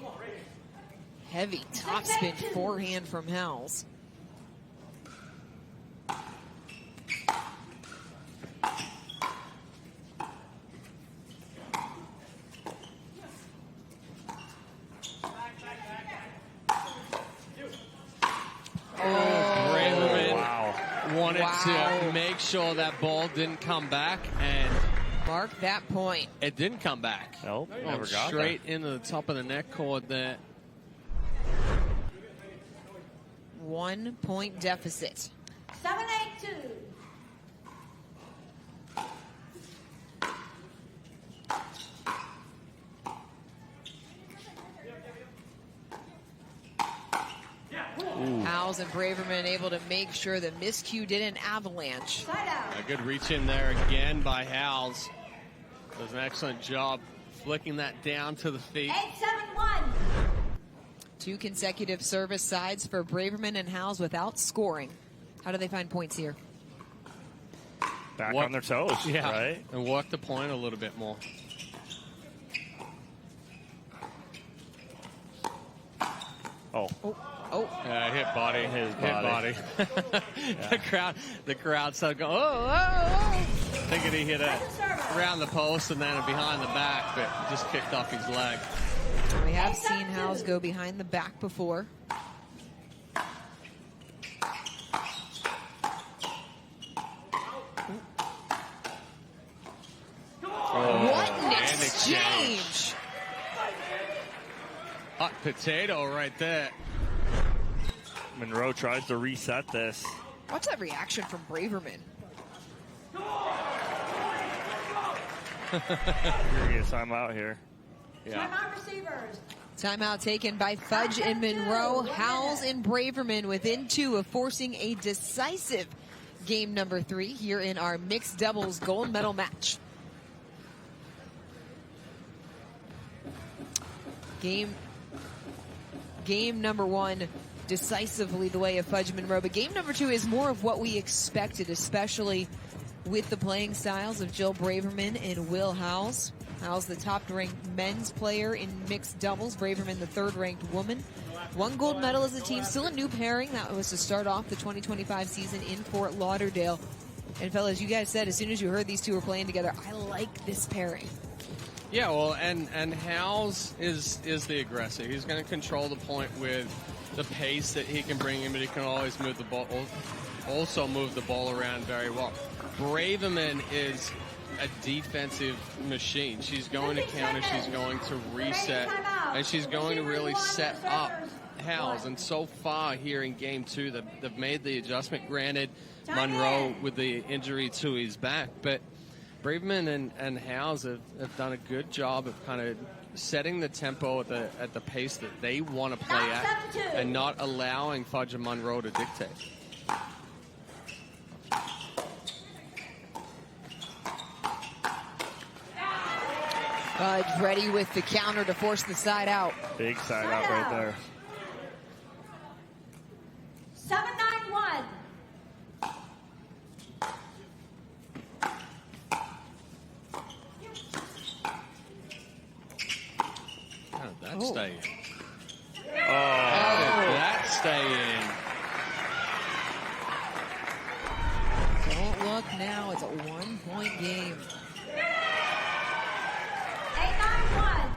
Heavy topspin forehand from Howells. Wanted to make sure that ball didn't come back, and mark that point. It didn't come back. Nope, never got straight into the top of the neck cord there. 1 point deficit. 7-8-2. Howells and Braverman able to make sure that miscue didn't avalanche. A good reach in there again by Howells. Does an excellent job flicking that down to the feet. 8-7-1. 2 consecutive service sides for Braverman and Howells without scoring. How do they find points here? Back on their toes, yeah, right? And work the point a little bit more. Oh. Hit body. Hit body. Yeah. The crowd started going, oh, thinking he hit it around the post and then behind the back, but just kicked off his leg. We have seen Howells go behind the back before. What an exchange! Hot potato right there. Munro tries to reset this. Watch that reaction from Braverman. You're gonna get a timeout here. Yeah. Timeout receivers. Timeout taken by Fudge and Munro. Howells and Braverman within 2 of forcing a decisive game number 3 here in our mixed doubles gold medal match. Game number 1 decisively the way of Fudge and Munro, but game number 2 is more of what we expected, especially with the playing styles of Jill Braverman and Will Howells. Howells, the top-ranked men's player in mixed doubles. Braverman, the third-ranked woman. 1 gold medal as a team. Still a new pairing. That was to start off the 2025 season in Fort Lauderdale. And fellas, you guys said as soon as you heard these two were playing together, I like this pairing. Yeah, well, and Howells is the aggressor. He's going to control the point with the pace that he can bring in, but he can always move the ball, also move the ball around very well. Braverman is a defensive machine. She's going to counter, she's going to reset, and she's going to really set up Howells. And so far here in game 2, they've made the adjustment. Granted, Munro with the injury to his back, but Braverman and Howells have done a good job of kind of setting the tempo at the pace that they want to play at and not allowing Fudge and Munro to dictate. Fudge ready with the counter to force the side out. Big side out right there. 7-9-1. How did that stay in? How did that stay in? Don't look now. It's a 1-point game. 8-9-1.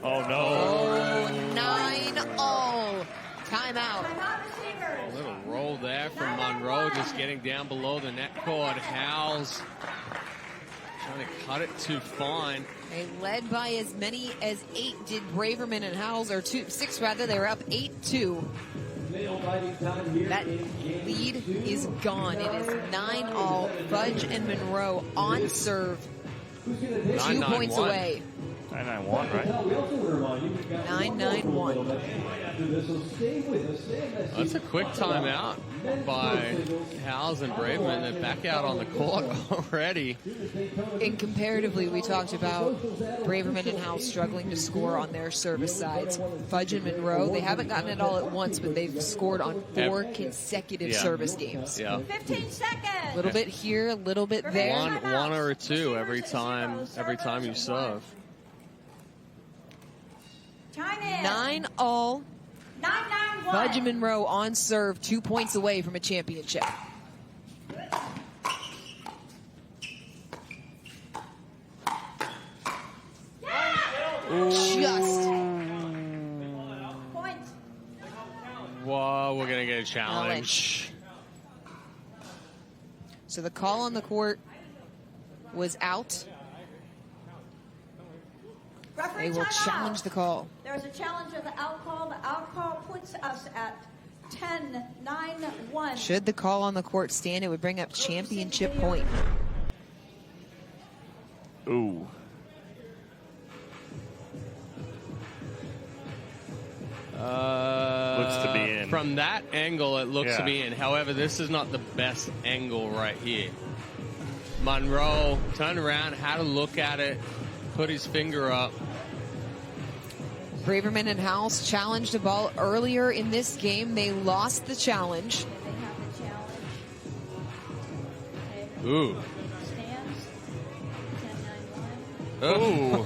Oh, no. Oh, 9-all. Timeout. A little roll there from Munro, just getting down below the net cord. Howells trying to cut it too fine. They led by as many as 8 did Braverman and Howells, or 6 rather. They were up 8-2. That lead is gone. It is 9-all. Fudge and Munro on serve. 2 points away. 9-9-1, right? 9-9-1. That's a quick timeout by Howells and Braverman. They're back out on the court already. And comparatively, we talked about Braverman and Howells struggling to score on their service sides. Fudge and Munro, they haven't gotten it all at once, but they've scored on 4 consecutive service games. Yeah. 15 seconds. A little bit here, a little bit there. One or two every time you serve. Time in. 9-all. 9-9-1. Fudge and Munro on serve, 2 points away from a championship. Just. Point. Whoa, we're going to get a challenge. So the call on the court was out. Referee They will timeout. challenge the call. There's a challenge of the out call. The out call puts us at 10-9-1. Should the call on the court stand, it would bring up championship point. Ooh. Looks to be in. From that angle, it looks to be in. However, this is not the best angle right here. Munro turned around, had a look at it, put his finger up. Braverman and Howells challenged a ball earlier in this game. They lost the challenge. Ooh. Ooh.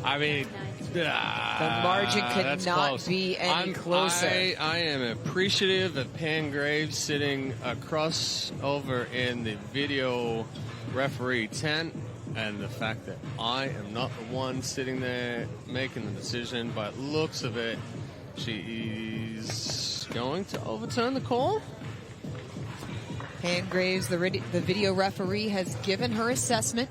I mean, the margin could not be any closer. I am appreciative of Pam Graves sitting across over in the video referee tent, and the fact that I am not the one sitting there making the decision. By looks of it, she's going to overturn the call. Pam Graves, the video referee, has given her assessment.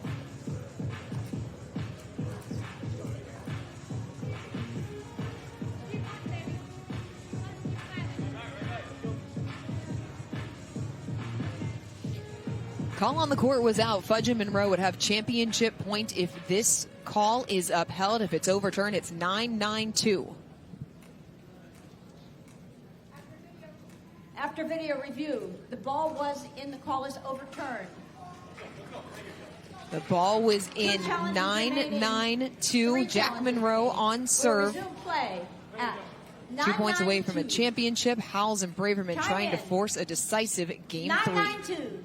Call on the court was out. Fudge and Munro would have championship point if this call is upheld. If it's overturned, it's 9-9-2. After video review, the ball was in, the call is overturned. The ball was in 9-9-2. Jack Munro on serve. Play at 2 points away from a championship. Howells and Braverman trying to force a decisive game 3. 9-9-2.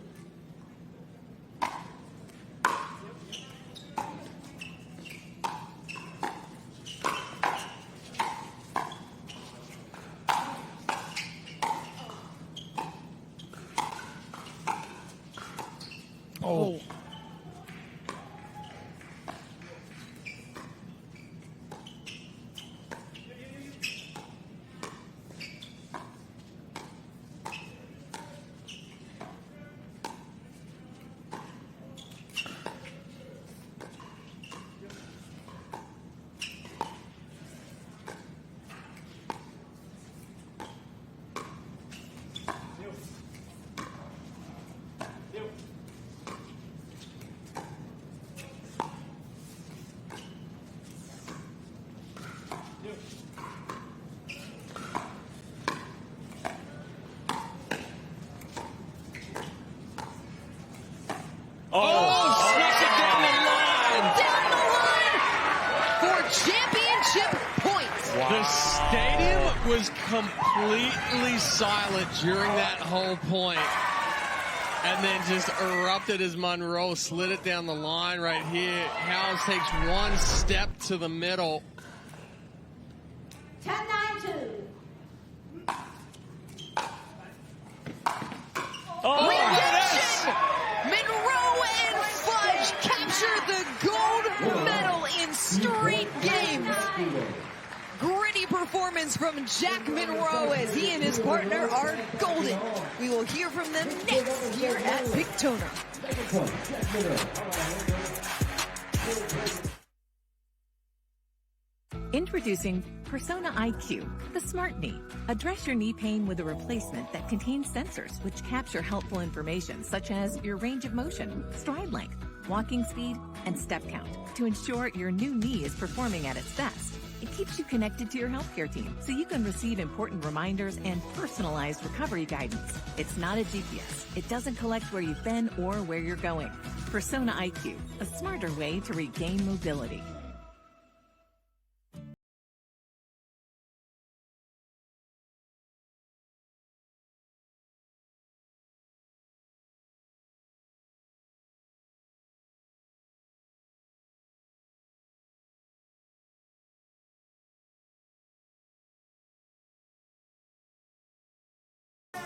Oh. Was completely silent during that whole point, and then just erupted as Munro slid it down the line right here. Howells takes one step to the middle. 10-9-2. Redemption! Munro and Fudge capture the gold medal in straight games. Gritty performance from Jack Munro as he and his partner are golden. We will hear from them next here at Daytona. Introducing Persona IQ, the smart knee. Address your knee pain with a replacement that contains sensors which capture helpful information such as your range of motion, stride length, walking speed, and step count to ensure your new knee is performing at its best. It keeps you connected to your healthcare team so you can receive important reminders and personalized recovery guidance. It's not a GPS. It doesn't collect where you've been or where you're going. Persona IQ, a smarter way to regain mobility.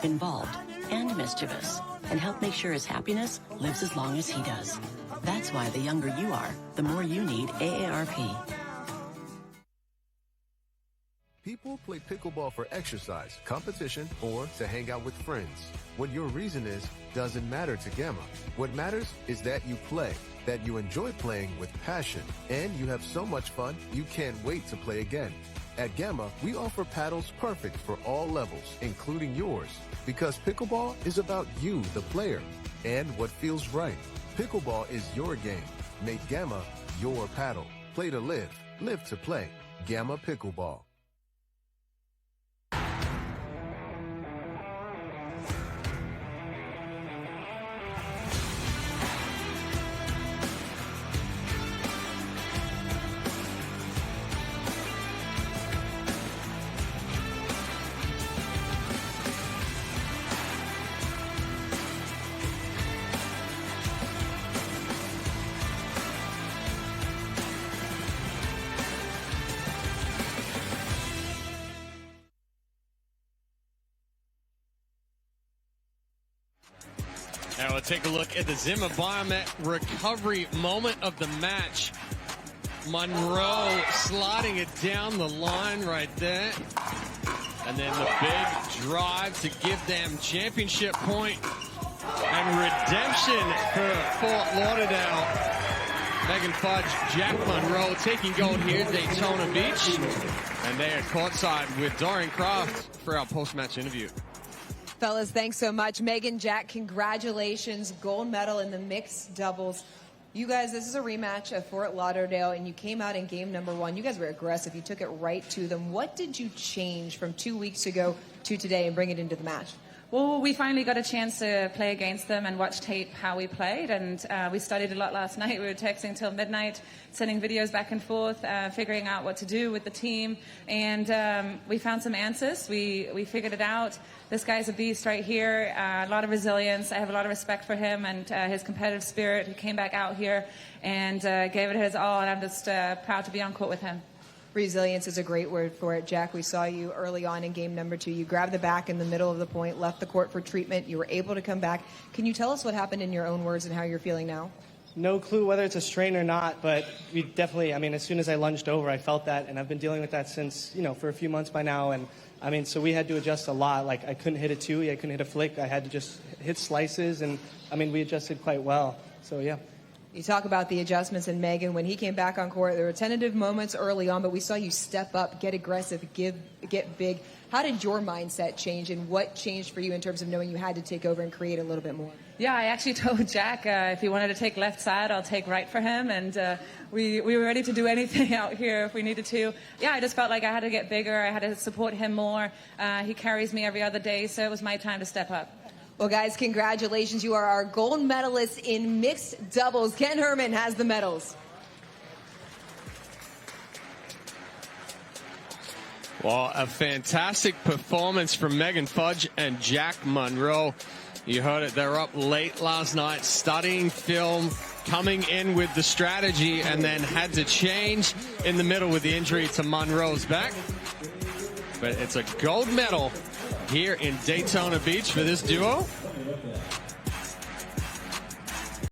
Involved and mischievous, and help make sure his happiness lives as long as he does. That's why the younger you are, the more you need AARP. People play pickleball for exercise, competition, or to hang out with friends. What your reason is doesn't matter to Gamma. What matters is that you play, that you enjoy playing with passion, and you have so much fun you can't wait to play again. At Gamma, we offer paddles perfect for all levels, including yours, because pickleball is about you, the player, and what feels right. Pickleball is your game. Make Gamma your paddle. Play to live, live to play. Gamma Pickleball. So take a look at the Zimmer Biomet recovery moment of the match. Munro sliding it down the line right there. And then the big drive to give them championship point and redemption for Fort Lauderdale. Megan Fudge, Jack Munro taking gold here at Daytona Beach. And they are courtside with Dorian Kraft for our post-match interview. Fellas, thanks so much. Megan, Jack, congratulations. Gold medal in the mixed doubles. You guys, this is a rematch of Fort Lauderdale, and you came out in game number 1. You guys were aggressive. You took it right to them. What did you change from 2 weeks ago to today and bring it into the match? Well, we finally got a chance to play against them and watch tape how we played, and we studied a lot last night. We were texting till midnight, sending videos back and forth, figuring out what to do with the team, and we found some answers. We figured it out. This guy's a beast right here, a lot of resilience. I have a lot of respect for him and his competitive spirit. He came back out here and gave it his all, and I'm just proud to be on court with him. Resilience is a great word for it. Jack, we saw you early on in game number 2. You grabbed the back in the middle of the point, left the court for treatment. You were able to come back. Can you tell us what happened in your own words and how you're feeling now? No clue whether it's a strain or not, but we definitely, as soon as I lunged over, I felt that, and I've been dealing with that since, for a few months by now, and so we had to adjust a lot. Like, I couldn't hit a two, I couldn't hit a flick, I had to just hit slices, and, we adjusted quite well, so yeah. You talk about the adjustments, and Megan, when he came back on court, there were tentative moments early on, but we saw you step up, get aggressive, get big. How did your mindset change, and what changed for you in terms of knowing you had to take over and create a little bit more? Yeah, I actually told Jack if he wanted to take left side, I'll take right for him, and we were ready to do anything out here if we needed to. Yeah, I just felt like I had to get bigger, I had to support him more. He carries me every other day, so it was my time to step up. Well, guys, congratulations. You are our gold medalists in mixed doubles. Ken Herman has the medals. Well, a fantastic performance from Megan Fudge and Jack Munro. You heard it. They were up late last night studying film, coming in with the strategy, and then had to change in the middle with the injury to Munro's back. But it's a gold medal here in Daytona Beach for this duo.